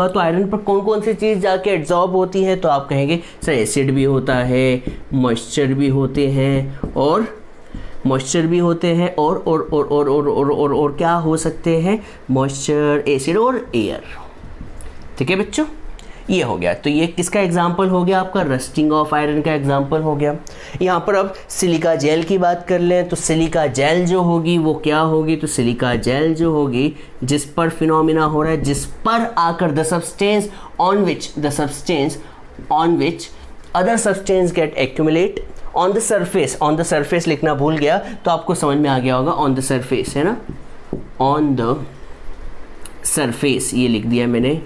तो आयरन पर कौन कौन सी चीज़ जाके एड्सॉर्ब होती है, तो आप कहेंगे सर एसिड भी होता है, मॉइस्चर भी होते हैं और क्या हो सकते हैं, मॉइस्चर, एसिड और एयर। ठीक है बच्चों, ये हो गया। तो ये किसका एग्जाम्पल हो गया, आपका रस्टिंग ऑफ आयरन का एग्जाम्पल हो गया। यहाँ पर अब सिलिका जेल की बात कर लें तो सिलिका जेल जो होगी वो क्या होगी, तो सिलिका जेल जो होगी जिस पर फिनोमिना हो रहा है, जिस पर आकर the substance on which other substance get accumulate on the surface लिखना भूल गया तो आपको समझ में आ गया होगा, ऑन द सरफेस है ना, ऑन द सरफेस ये लिख दिया मैंने,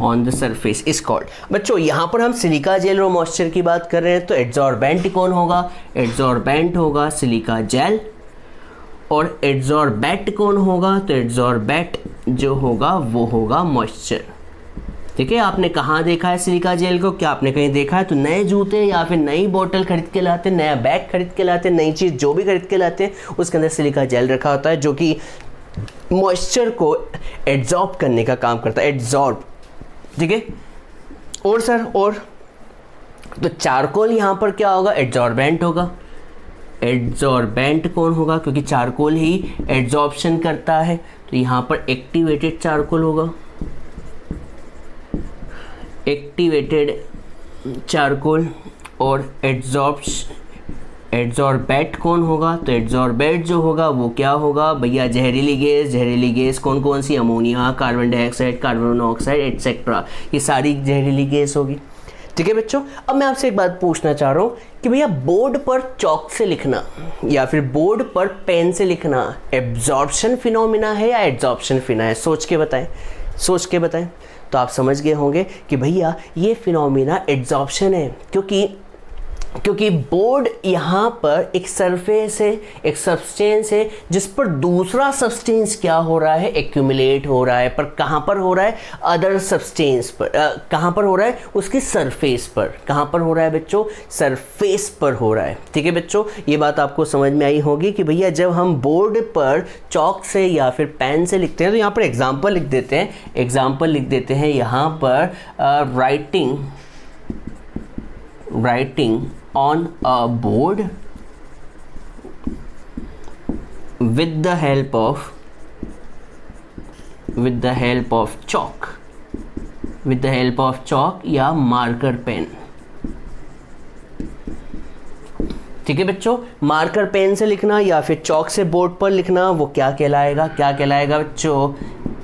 on the surface is called. बच्चों यहाँ पर हम सिलिका जेल और मॉइस्चर की बात कर रहे हैं, तो एड्सॉर्बेंट कौन होगा, एड्सॉर्बेंट होगा सिलिका जेल। और एड्सॉर्बेट कौन होगा, तो एड्सॉर्बेट जो होगा वो होगा मॉइस्चर। ठीक है, आपने कहाँ देखा है सिलिका जेल को, क्या आपने कहीं देखा है, तो नए जूते या फिर नई बोतल खरीद के लाते, नया बैग खरीद के लाते, नई चीज़ जो भी खरीद के लाते हैं उसके अंदर सिलिका जेल रखा होता है, जो कि मॉइस्चर को एड्सॉर्ब करने का काम करता है, एड्सॉर्ब। ठीक है, और सर और तो चारकोल यहाँ पर क्या होगा, एड्सॉर्बेंट होगा। एड्सॉर्बेंट कौन होगा, क्योंकि चारकोल ही एड्सॉर्प्शन करता है, तो यहाँ पर एक्टिवेटेड चारकोल होगा, एक्टिवेटेड चारकोल। और एड्सॉर्बेट कौन होगा, तो एड्सॉर्बेट जो होगा वो क्या होगा भैया, जहरीली गैस कौन कौन सी, ammonia, carbon dioxide, carbon monoxide etcetera, ये सारी जहरीली गैस होगी। ठीक है बच्चों, अब मैं आपसे एक बात पूछना चाह रहा हूँ कि भैया बोर्ड पर चॉक से लिखना या फिर बोर्ड पर पेन से लिखना एब्जॉर्प्शन फिनोमिना है या एड्सॉर्प्शन फिना है, सोच के बताएं। तो आप समझ गए होंगे कि भैया ये फिनोमिना एड्सॉर्प्शन है, क्योंकि क्योंकि बोर्ड यहाँ पर एक सरफेस है, एक सब्सटेंस है जिस पर दूसरा सब्सटेंस क्या हो रहा है, एक्यूमुलेट हो रहा है। पर कहाँ पर हो रहा है, अदर सब्सटेंस पर। कहाँ पर हो रहा है, उसकी सरफेस पर। कहाँ पर हो रहा है बच्चों, सरफेस पर हो रहा है। ठीक है बच्चों, ये बात आपको समझ में आई होगी कि भैया जब हम बोर्ड पर चॉक से या फिर पेन से लिखते हैं तो यहाँ पर एग्जाम्पल लिख देते हैं। एग्जाम्पल लिख देते हैं यहाँ पर writing on a board with the help of chalk या मार्कर पेन। ठीक है बच्चों, मार्कर पेन से लिखना या फिर चॉक से बोर्ड पर लिखना वो क्या कहलाएगा, क्या कहलाएगा बच्चों,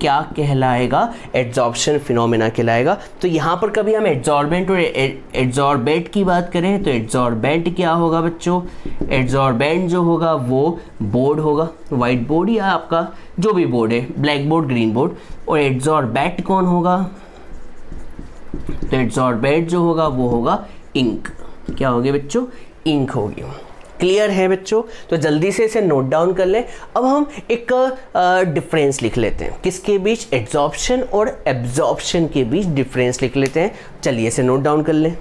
क्या कहलाएगा, एड्जॉर्प्शन फिनोमेना कहलाएगा। तो यहाँ पर कभी हम एड्जॉर्बेंट और एड्जॉर्बेट की बात करें तो एड्जॉर्बेंट क्या होगा बच्चों, एड्जॉर्बेंट जो होगा वो बोर्ड होगा, वाइट बोर्ड या आपका जो भी बोर्ड है, ब्लैक बोर्ड, ग्रीन बोर्ड। और एड्जॉर्बेट कौन होगा, तो एड्जॉर्बेट जो होगा वो होगा इंक। क्या होगी बच्चों, इंक होगी। क्लियर है बच्चों, तो जल्दी से इसे नोट डाउन कर लें। अब हम एक डिफरेंस लिख लेते हैं, किसके बीच, एड्जॉर्प्शन और एब्जॉर्प्शन के बीच डिफरेंस लिख लेते हैं। चलिए इसे नोट डाउन कर लें।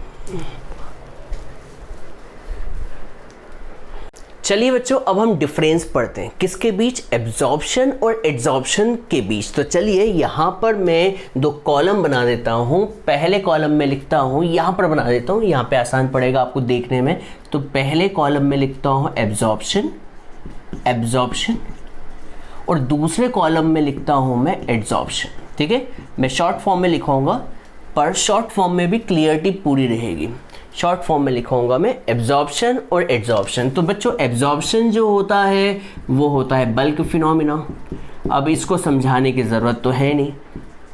चलिए बच्चों, अब हम डिफरेंस पढ़ते हैं, किसके बीच, एब्जॉर्प्शन और एड्जॉर्प्शन के बीच। तो चलिए यहाँ पर मैं दो कॉलम बना देता हूँ। पहले कॉलम में लिखता हूँ, यहाँ पर बना देता हूँ, यहाँ पे आसान पड़ेगा आपको देखने में। तो पहले कॉलम में लिखता हूँ एब्जॉर्प्शन, और दूसरे कॉलम में लिखता हूँ मैं एड्जॉर्प्शन। ठीक है, मैं शॉर्ट फॉर्म में लिखूंगा, पर शॉर्ट फॉर्म में भी क्लियरिटी पूरी रहेगी। शॉर्ट फॉर्म में लिखूंगा मैं एब्जॉर्प्शन और एड्जॉर्प्शन। तो बच्चों एब्जॉर्प्शन जो होता है वो होता है बल्क फिनोमिना। अब इसको समझाने की ज़रूरत तो है नहीं,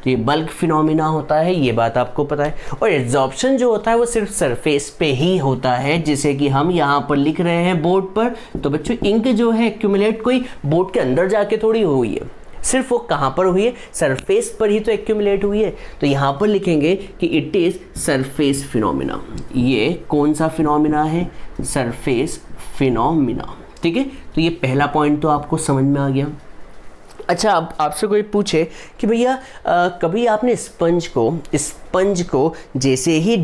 तो ये बल्क फिनोमिना होता है, ये बात आपको पता है। और एड्जॉर्प्शन जो होता है वो सिर्फ सरफेस पे ही होता है, जैसे कि हम यहाँ पर लिख रहे हैं बोर्ड पर। तो बच्चों इंक जो है एक्यूमुलेट कोई बोर्ड के अंदर जाके थोड़ी हुई है, सिर्फ वो कहाँ पर हुई है, सरफेस पर ही तो एक्यूमुलेट हुई है। तो यहाँ पर लिखेंगे कि इट इज़ सरफेस फिनोमिना। ये कौन सा फिनोमिना है, सरफेस फिनोमिना। ठीक है, तो ये पहला पॉइंट तो आपको समझ में आ गया। अच्छा, अब आपसे कोई पूछे कि भैया कभी आपने स्पंज को जैसे ही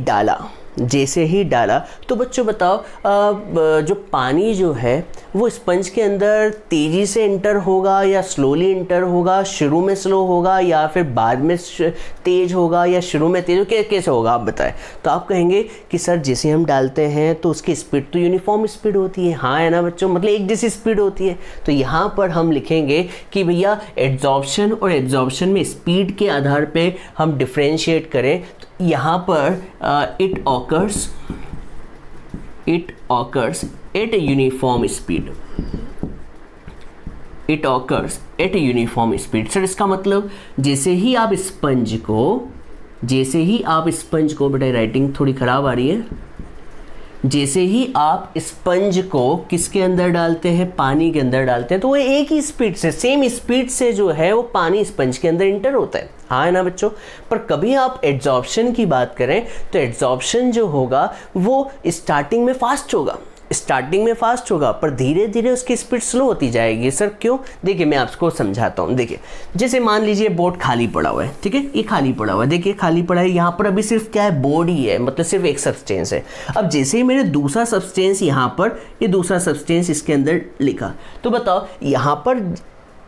डाला तो बच्चों बताओ जो पानी जो है वो स्पंज के अंदर तेज़ी से इंटर होगा या स्लोली इंटर होगा, शुरू में स्लो होगा या फिर बाद में तेज़ होगा या शुरू में तेज़ होगा, कैसे होगा आप बताएं। तो आप कहेंगे कि सर जैसे हम डालते हैं तो उसकी स्पीड तो यूनिफॉर्म स्पीड होती है। हाँ है ना बच्चों, मतलब एक जैसी स्पीड होती है। तो यहाँ पर हम लिखेंगे कि भैया एड्जॉर्प्शन और एब्जॉर्प्शन में स्पीड के आधार पे हम डिफ्रेंशिएट करें तो यहाँ पर it occurs eight uniform speed. It occurs eight uniform speed. Sir इसका मतलब जैसे ही आप स्पंज को बेटा राइटिंग थोड़ी ख़राब आ रही है, जैसे ही आप स्पंज को किसके अंदर डालते हैं, पानी के अंदर डालते हैं, तो वो एक ही स्पीड से, सेम स्पीड से जो है वो पानी स्पंज के अंदर इंटर होता है। हाँ है ना बच्चों। पर कभी आप एड्जॉर्प्शन की बात करें तो एड्जॉर्प्शन जो होगा वो स्टार्टिंग में फास्ट होगा पर धीरे धीरे उसकी स्पीड स्लो होती जाएगी। सर क्यों? देखिए मैं आपको समझाता हूँ। देखिए जैसे मान लीजिए बोर्ड खाली पड़ा हुआ है, ठीक है, ये खाली पड़ा हुआ है, देखिए खाली पड़ा है, यहाँ पर अभी सिर्फ क्या है, बोर्ड ही है, मतलब सिर्फ एक सब्सटेंस है। अब जैसे ही मैंने दूसरा सब्सटेंस यहाँ पर, ये दूसरा सब्सटेंस इसके अंदर लिखा, तो बताओ यहाँ पर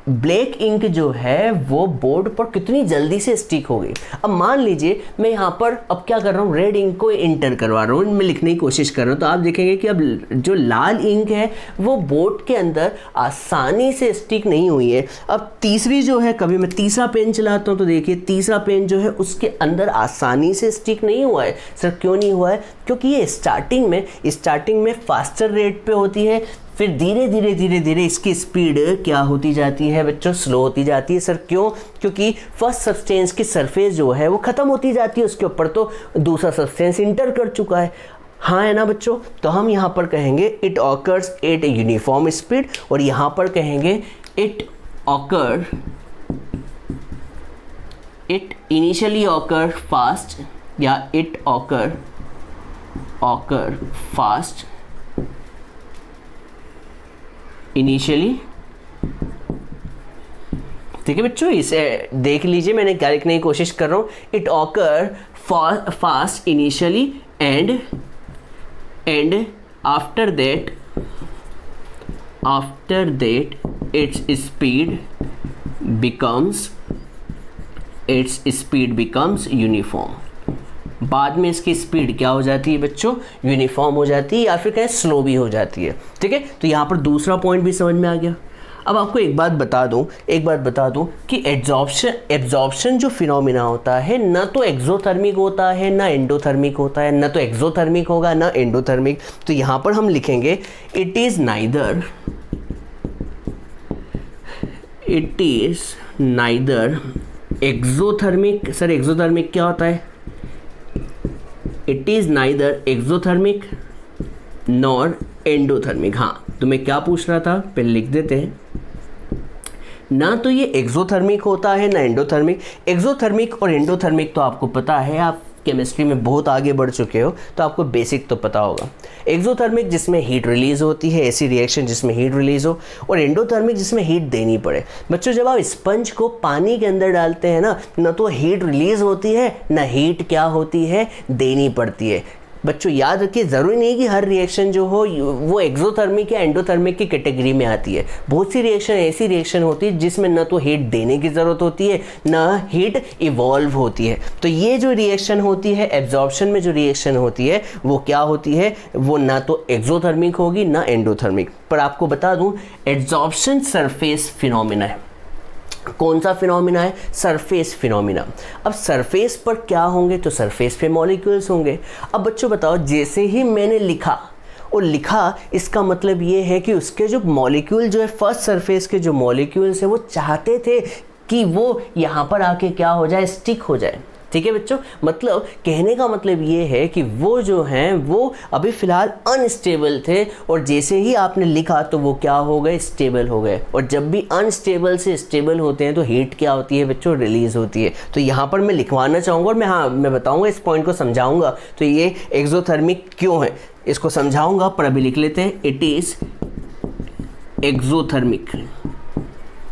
ब्लैक इंक जो है वो बोर्ड पर कितनी जल्दी से स्टिक हो गई। अब मान लीजिए मैं यहाँ पर अब क्या कर रहा हूँ, रेड इंक को इंटर करवा रहा हूँ, मैं लिखने की कोशिश कर रहा हूँ, तो आप देखेंगे कि अब जो लाल इंक है वो बोर्ड के अंदर आसानी से स्टिक नहीं हुई है। अब तीसरी जो है, कभी मैं तीसरा पेन चलाता हूँ तो देखिए तीसरा पेन जो है उसके अंदर आसानी से स्टिक नहीं हुआ है। सर क्यों नहीं हुआ है? क्योंकि ये स्टार्टिंग में फास्टर रेट पे होती है, फिर धीरे धीरे इसकी स्पीड क्या होती जाती है बच्चों, स्लो होती जाती है। सर क्यों? क्योंकि फर्स्ट सब्सटेंस की सरफेस जो है वो ख़त्म होती जाती है, उसके ऊपर तो दूसरा सब्सटेंस इंटर कर चुका है। हाँ है ना बच्चों। तो हम यहाँ पर कहेंगे it occurs eight a uniform speed, और यहाँ पर कहेंगे इट इनिशियली ऑकर फास्ट या it occur occur fast initially. ठीक है बच्चों, इसे देख लीजिए, मैंने क्या लिखने की कोशिश कर रहा हूँ। It occur fast initially and after that its speed becomes uniform. बाद में इसकी स्पीड क्या हो जाती है बच्चों, यूनिफॉर्म हो जाती है, या फिर कहें स्लो भी हो जाती है। ठीक है, तो यहाँ पर दूसरा पॉइंट भी समझ में आ गया। अब आपको एक बात बता दूं कि एब्जॉर्प्शन जो फिनोमिना होता है ना तो एक्सोथर्मिक होता है ना एंडोथर्मिक होता है, ना तो एक्सोथर्मिक होगा ना एंडोथर्मिक। तो यहाँ पर हम लिखेंगे it is neither exothermic. Sir exothermic क्या होता है? It is neither exothermic nor endothermic. हाँ, तो मैं क्या पूछ रहा था, पहले लिख देते हैं। ना तो ये एक्सोथर्मिक होता है ना एंडोथर्मिक। एक्सोथर्मिक और एंडोथर्मिक तो आपको पता है, आप केमिस्ट्री में बहुत आगे बढ़ चुके हो तो आपको बेसिक तो पता होगा। एक्सोथर्मिक जिसमें हीट रिलीज होती है, ऐसी रिएक्शन जिसमें हीट रिलीज हो, और एंडोथर्मिक जिसमें हीट देनी पड़े। बच्चों जब आप स्पंज को पानी के अंदर डालते हैं ना तो हीट रिलीज होती है ना हीट क्या होती है, देनी पड़ती है। बच्चों याद रखिए, ज़रूरी नहीं कि हर रिएक्शन जो हो वो एक्सोथर्मिक या एंडोथर्मिक की कैटेगरी में आती है। बहुत सी रिएक्शन ऐसी रिएक्शन होती है जिसमें न तो हीट देने की ज़रूरत होती है ना हीट इवॉल्व होती है। तो ये जो रिएक्शन होती है एब्जॉर्प्शन में, जो रिएक्शन होती है वो क्या होती है, वो ना तो एक्सोथर्मिक होगी ना एंडोथर्मिक। पर आपको बता दूं, एब्जॉर्प्शन सरफेस फिनोमिना है। कौन सा फिनोमिना है? Surface phenomena. अब सरफेस पर क्या होंगे, तो सरफेस पे मॉलिक्यूल्स होंगे। अब बच्चों बताओ, जैसे ही मैंने लिखा इसका मतलब ये है कि उसके जो मॉलिक्यूल जो है, फर्स्ट सरफेस के जो मॉलिक्यूल्स हैं वो चाहते थे कि वो यहाँ पर आके क्या हो जाए, स्टिक हो जाए। ठीक है बच्चों, मतलब कहने का मतलब ये है कि वो जो हैं वो अभी फ़िलहाल अनस्टेबल थे, और जैसे ही आपने लिखा तो वो क्या हो गए, स्टेबल हो गए। और जब भी अनस्टेबल से स्टेबल होते हैं तो हीट क्या होती है बच्चों, रिलीज़ होती है। तो यहाँ पर मैं लिखवाना चाहूँगा, और मैं बताऊँगा, इस पॉइंट को समझाऊँगा। तो ये एक्सोथर्मिक क्यों है इसको समझाऊँगा, पर अभी लिख लेते हैं। It is exothermic.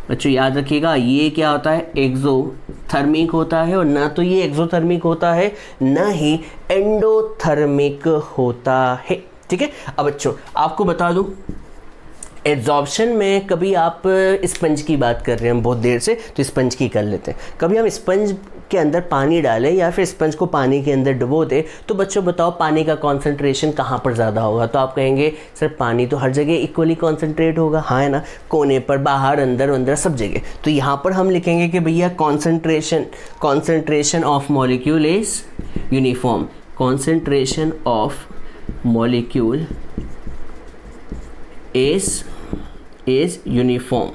बच्चों याद रखिएगा, ये क्या होता है, एक्सोथर्मिक होता है, और ना तो ये एक्सोथर्मिक होता है ना ही एंडोथर्मिक होता है। ठीक है, अब बच्चों आपको बता दूं, एब्जॉर्प्शन में कभी आप स्पंज की बात कर रहे हैं हम बहुत देर से, तो स्पंज की कर लेते हैं। कभी हम स्पंज के अंदर पानी डालें या फिर स्पंज को पानी के अंदर डुबो दें, तो बच्चों बताओ पानी का कॉन्सेंट्रेशन कहाँ पर ज़्यादा होगा? तो आप कहेंगे सर पानी तो हर जगह इक्वली कॉन्सेंट्रेट होगा। हाँ है ना, कोने पर, बाहर, अंदर सब जगह। तो यहाँ पर हम लिखेंगे कि भैया concentration of molecule is uniform. Concentration of molecule is uniform.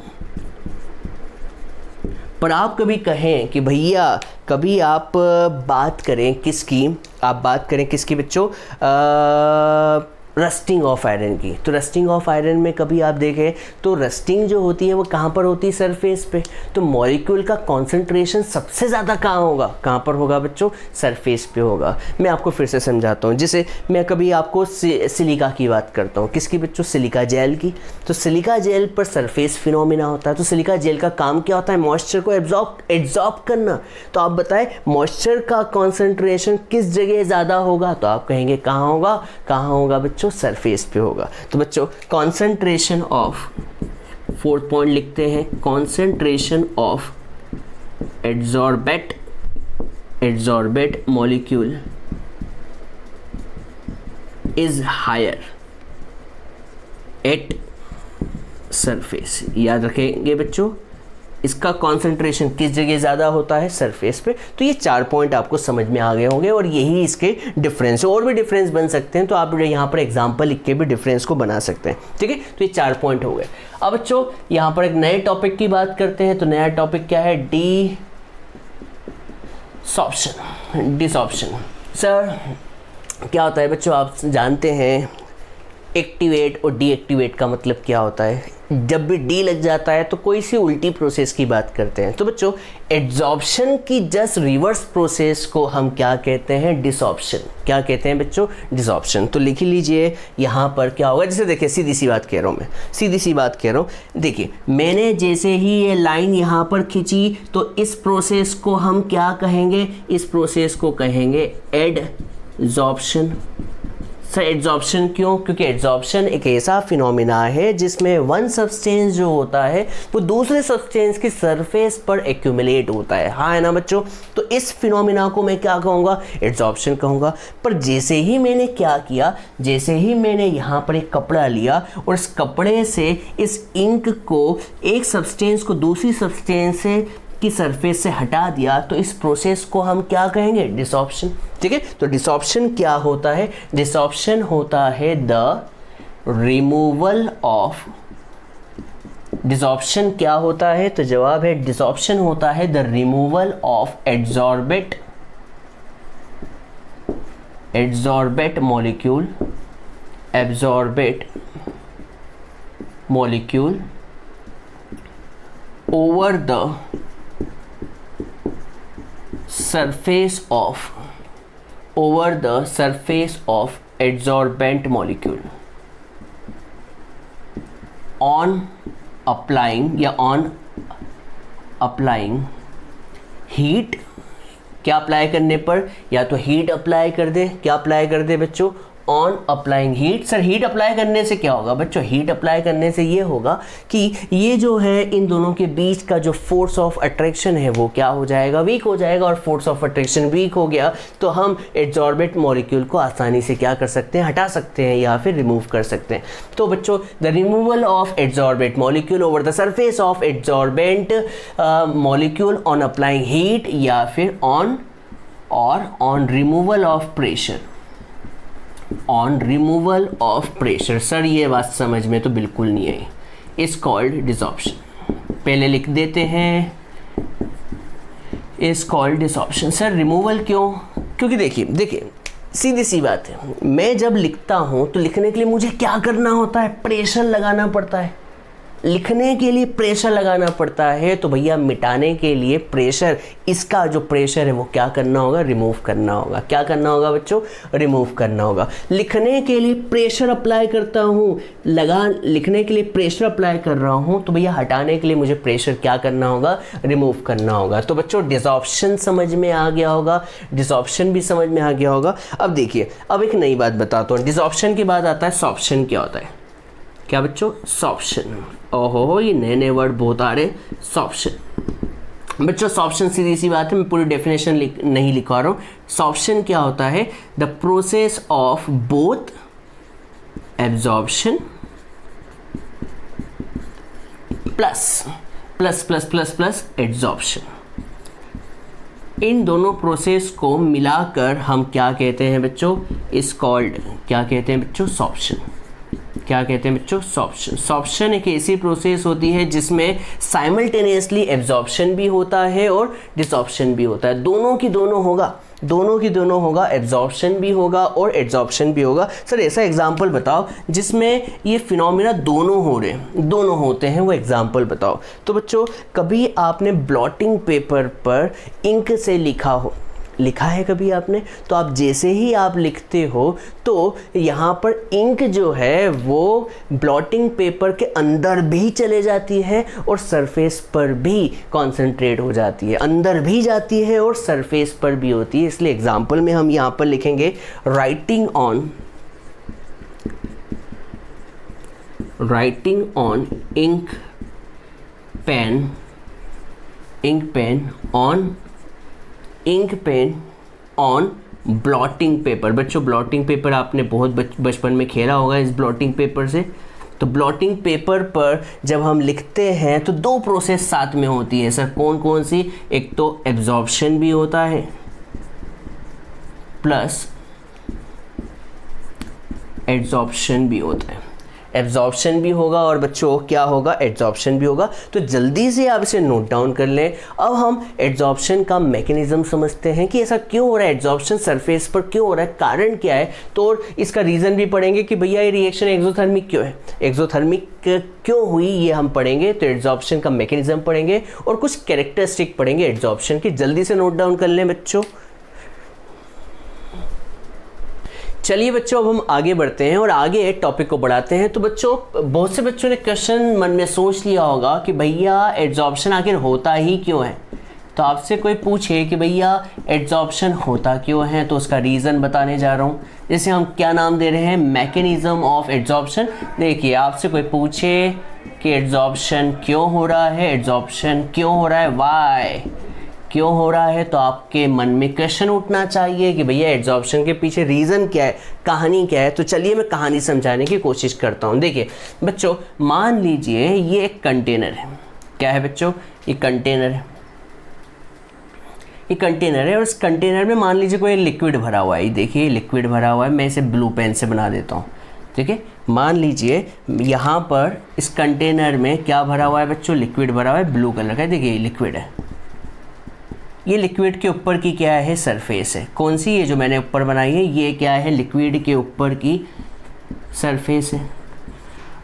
पर आप कभी कहें कि भैया, कभी आप बात करें किसकी बच्चों, रस्टिंग ऑफ आयरन की। तो रस्टिंग ऑफ आयरन में कभी आप देखें तो रस्टिंग जो होती है वो कहाँ पर होती है, सरफेस पे। तो मॉलिक्यूल का कॉन्सेंट्रेशन सबसे ज़्यादा कहाँ होगा, कहाँ पर होगा बच्चों, सरफेस पे होगा। मैं आपको फिर से समझाता हूँ। जैसे मैं कभी आपको सिलिका की बात करता हूँ, किसकी बच्चों, सिलिका जेल की। तो सिलिका जेल पर सरफेस फिनोमिना होता है। तो सिलिका जेल का काम क्या होता है, मॉइस्चर को एब्जॉर्ब करना। तो आप बताएं मॉइस्चर का कॉन्सेंट्रेशन किस जगह ज़्यादा होगा? तो आप कहेंगे कहाँ होगा बच्चों, सरफेस पे होगा। तो बच्चों कॉन्सेंट्रेशन ऑफ, फोर्थ पॉइंट लिखते हैं, concentration of adsorbate molecule is higher at surface. याद रखेंगे बच्चों, इसका कॉन्सेंट्रेशन किस जगह ज़्यादा होता है, सरफेस पे। तो ये 4 पॉइंट आपको समझ में आ गए होंगे, और यही इसके डिफरेंस। और भी डिफरेंस बन सकते हैं, तो आप यहाँ पर एग्जांपल लिख के भी डिफरेंस को बना सकते हैं। ठीक है, तो ये 4 पॉइंट हो गए। अब बच्चों यहाँ पर एक नए टॉपिक की बात करते हैं। तो नया टॉपिक क्या है, डिसॉर्प्शन। सर क्या होता है बच्चों, आप जानते हैं एक्टिवेट और डीएक्टिवेट का मतलब क्या होता है। जब भी डी लग जाता है तो कोई सी उल्टी प्रोसेस की बात करते हैं। तो बच्चों एड्जॉर्प्शन की जस्ट रिवर्स प्रोसेस को हम क्या कहते हैं? डिसॉर्प्शन। क्या कहते हैं बच्चों? डिसॉर्प्शन। तो लिख लीजिए यहाँ पर क्या होगा। जैसे देखिए सीधी सी बात कह रहा हूँ मैं, सीधी सी बात कह रहा हूँ। देखिए मैंने जैसे ही ये लाइन यहाँ पर खींची तो इस प्रोसेस को हम क्या कहेंगे? इस प्रोसेस को कहेंगे एडजॉर्प्शन। सर एड्जॉर्प्शन क्यों? क्योंकि एड्जॉर्प्शन एक ऐसा फिनोमिना है जिसमें वन सब्सटेंस जो होता है वो दूसरे सब्सटेंस की सरफेस पर एक्यूमुलेट होता है। हाँ है ना बच्चों? तो इस फिनोमिना को मैं क्या कहूँगा? एड्जॉर्प्शन कहूँगा। पर जैसे ही मैंने क्या किया, जैसे ही मैंने यहाँ पर एक कपड़ा लिया और इस कपड़े से इस इंक को, एक सब्सटेंस को दूसरी सब्सटेंस से की सरफेस से हटा दिया, तो इस प्रोसेस को हम क्या कहेंगे? डिसॉर्प्शन। ठीक है, तो डिसॉर्प्शन क्या होता है? डिसॉर्प्शन होता है द रिमूवल ऑफ। डिसॉर्प्शन क्या होता है? तो जवाब है डिसॉर्प्शन होता है the removal of adsorbate molecule, absorbate molecule over the surface of adsorbent molecule on applying heat। क्या अप्लाई करने पर? या तो हीट अप्लाई कर दे, क्या अप्लाई कर दे बच्चों? On applying heat. Sir heat apply करने से क्या होगा बच्चों? हीट अप्लाई करने से ये होगा कि ये जो है इन दोनों के बीच का जो फोर्स ऑफ अट्रैक्शन है वो क्या हो जाएगा? वीक हो जाएगा। और फोर्स ऑफ अट्रैक्शन वीक हो गया तो हम एड्सॉर्बेंट मॉलिक्यूल को आसानी से क्या कर सकते हैं? हटा सकते हैं या फिर रिमूव कर सकते हैं। तो बच्चों the removal of adsorbent molecule over the surface of adsorbent molecule on applying heat, या फिर on removal of pressure. On removal of pressure. Sir ये बात समझ में तो बिल्कुल नहीं आई। Is called desorption. पहले लिख देते हैं is called desorption. Sir removal क्यों? क्योंकि देखिए सीधी सी बात है, मैं जब लिखता हूं तो लिखने के लिए मुझे क्या करना होता है? प्रेशर लगाना पड़ता है। लिखने के लिए प्रेशर लगाना पड़ता है, तो भैया मिटाने के लिए प्रेशर, इसका जो प्रेशर है वो क्या करना होगा? रिमूव करना होगा। क्या करना होगा बच्चों? रिमूव करना होगा। लिखने के लिए प्रेशर अप्लाई करता हूँ, लिखने के लिए प्रेशर अप्लाई कर रहा हूँ, तो भैया हटाने के लिए मुझे प्रेशर क्या करना होगा? रिमूव करना होगा। तो बच्चों डिसॉर्प्शन समझ में आ गया होगा, डिसॉर्प्शन भी समझ में आ गया होगा। अब देखिए, अब एक नई बात बताता हूँ। डिसॉर्प्शन के बाद आता है सॉर्प्शन। क्या होता है? क्या बच्चों? सॉर्प्शन। ओहो ये नए नए वर्ड बहुत आ रहे। सॉर्प्शन बच्चों, सॉर्प्शन सीधी सी बात है, मैं पूरी डेफिनेशन नहीं लिखवा रहा हूँ। सॉर्प्शन क्या होता है? The process of both absorption plus adsorption. इन दोनों प्रोसेस को मिलाकर हम क्या कहते हैं बच्चों? इज कॉल्ड, क्या कहते हैं बच्चों? सॉर्प्शन। क्या कहते हैं बच्चों? सॉर्प्शन। सॉर्प्शन एक ऐसी प्रोसेस होती है जिसमें साइमल्टेनियसली एब्जॉर्प्शन भी होता है और डिसॉर्प्शन भी होता है। दोनों की दोनों होगा, एब्जॉर्प्शन भी होगा और एड्सॉर्प्शन भी होगा। सर ऐसा एग्जाम्पल बताओ जिसमें ये फिनोमिना दोनों होते हैं, वो एग्जाम्पल बताओ। तो बच्चों कभी आपने ब्लॉटिंग पेपर पर इंक से लिखा है कभी आपने? तो आप जैसे ही आप लिखते हो तो यहाँ पर इंक जो है वो ब्लॉटिंग पेपर के अंदर भी चले जाती है और सरफेस पर भी कॉन्सेंट्रेट हो जाती है, अंदर भी जाती है और सरफेस पर भी होती है। इसलिए एग्जाम्पल में हम यहाँ पर लिखेंगे writing on ink pen on blotting paper. बच्चों ब्लॉटिंग पेपर आपने बहुत बचपन में खेला होगा इस ब्लॉटिंग पेपर से। तो ब्लॉटिंग पेपर पर जब हम लिखते हैं तो दो प्रोसेस साथ में होती है। सर कौन कौन सी? एक तो एब्जॉर्प्शन भी होता है प्लस एड्सॉर्प्शन भी होता है। एब्जॉर्प्शन भी होगा और बच्चों क्या होगा, एड्जॉर्प्शन भी होगा। तो जल्दी से आप इसे नोट डाउन कर लें। अब हम एड्जॉर्प्शन का मैकेनिज्म समझते हैं कि ऐसा क्यों हो रहा है, एड्जॉर्प्शन सरफेस पर क्यों हो रहा है, कारण क्या है। तो इसका रीज़न भी पढ़ेंगे कि भैया ये रिएक्शन एक्सोथर्मिक क्यों है, एक्सोथर्मिक क्यों हुई, ये हम पढ़ेंगे। तो एड्जॉर्प्शन का मैकेनिज्म पढ़ेंगे और कुछ कैरेक्टरिस्टिक पढ़ेंगे एड्जॉर्प्शन की। जल्दी से नोट डाउन कर लें बच्चों। चलिए बच्चों, अब हम आगे बढ़ते हैं और आगे टॉपिक को बढ़ाते हैं। तो बच्चों, बहुत से बच्चों ने क्वेश्चन मन में सोच लिया होगा कि भैया एड्जॉर्प्शन आखिर होता ही क्यों है। तो आपसे कोई पूछे कि भैया एड्जॉर्प्शन होता क्यों है, तो उसका रीज़न बताने जा रहा हूँ। जैसे हम क्या नाम दे रहे हैं, मैकेनिज्म ऑफ एड्जॉर्प्शन। देखिए, आपसे कोई पूछे कि एड्जॉर्प्शन क्यों हो रहा है, एड्जॉर्प्शन क्यों हो रहा है, वाई क्यों हो रहा है, तो आपके मन में क्वेश्चन उठना चाहिए कि भैया एड्जॉर्प्शन के पीछे रीज़न क्या है, कहानी क्या है। तो चलिए मैं कहानी समझाने की कोशिश करता हूँ। देखिए बच्चों, मान लीजिए ये एक कंटेनर है। क्या है बच्चों, ये कंटेनर है, ये कंटेनर है और इस कंटेनर में मान लीजिए कोई लिक्विड भरा हुआ है। ये देखिए लिक्विड भरा हुआ है, मैं इसे ब्लू पेन से बना देता हूँ। ठीक है, मान लीजिए यहाँ पर इस कंटेनर में क्या भरा हुआ है बच्चों, लिक्विड भरा हुआ है, ब्लू कलर का। देखिए ये लिक्विड है, ये लिक्विड के ऊपर की क्या है, सरफेस है। कौन सी, ये जो मैंने ऊपर बनाई है, ये क्या है, लिक्विड के ऊपर की सरफेस है।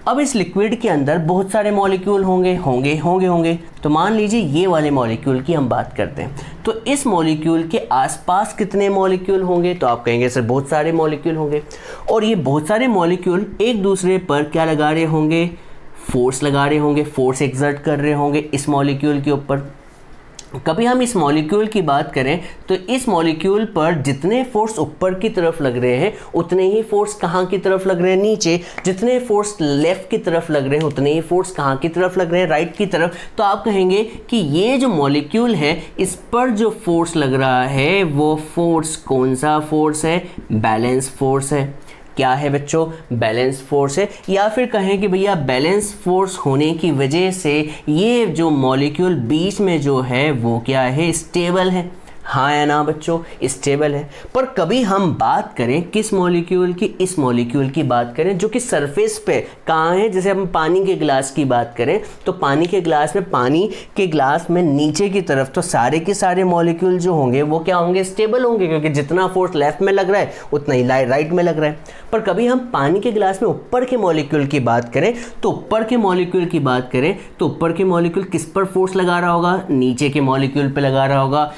अब इस लिक्विड के अंदर बहुत सारे मॉलिक्यूल होंगे। तो मान लीजिए ये वाले मॉलिक्यूल की हम बात करते हैं, तो इस मॉलिक्यूल के आसपास कितने मॉलिक्यूल होंगे, तो आप कहेंगे सर बहुत सारे मॉलिक्यूल होंगे। और ये बहुत सारे मॉलिक्यूल एक दूसरे पर क्या लगा रहे होंगे, फोर्स लगा रहे होंगे, फोर्स एक्सर्ट कर रहे होंगे इस मॉलिक्यूल के ऊपर। कभी हम इस मॉलिक्यूल की बात करें तो इस मॉलिक्यूल पर जितने फोर्स ऊपर की तरफ लग रहे हैं उतने ही फोर्स कहाँ की तरफ लग रहे हैं, नीचे। जितने फोर्स लेफ्ट की तरफ लग रहे हैं उतने ही फोर्स कहाँ की तरफ लग रहे हैं, राइट की तरफ। तो आप कहेंगे कि ये जो मॉलिक्यूल है इस पर जो फोर्स लग रहा है वो फोर्स कौन सा फोर्स है, बैलेंस फोर्स है। क्या है बच्चों, बैलेंस फोर्स है। या फिर कहें कि भैया बैलेंस फोर्स होने की वजह से ये जो मॉलिक्यूल बीच में जो है वो क्या है, स्टेबल है। हाँ या ना बच्चों, स्टेबल है। पर कभी हम बात करें किस मॉलिक्यूल की, इस मॉलिक्यूल की बात करें जो कि सरफेस पे कहाँ है। जैसे हम पानी के गिलास की बात करें तो पानी के गिलास में नीचे की तरफ तो सारे के सारे मॉलिक्यूल जो होंगे वो क्या होंगे, स्टेबल होंगे, क्योंकि जितना फोर्स लेफ्ट में लग रहा है उतना ही राइट में लग रहा है। पर कभी हम पानी के गिलास में ऊपर के मॉलिक्यूल की बात करें तो ऊपर के मॉलिक्यूल किस पर फोर्स लगा रहा होगा, नीचे के मॉलिक्यूल पर लगा रहा होगा,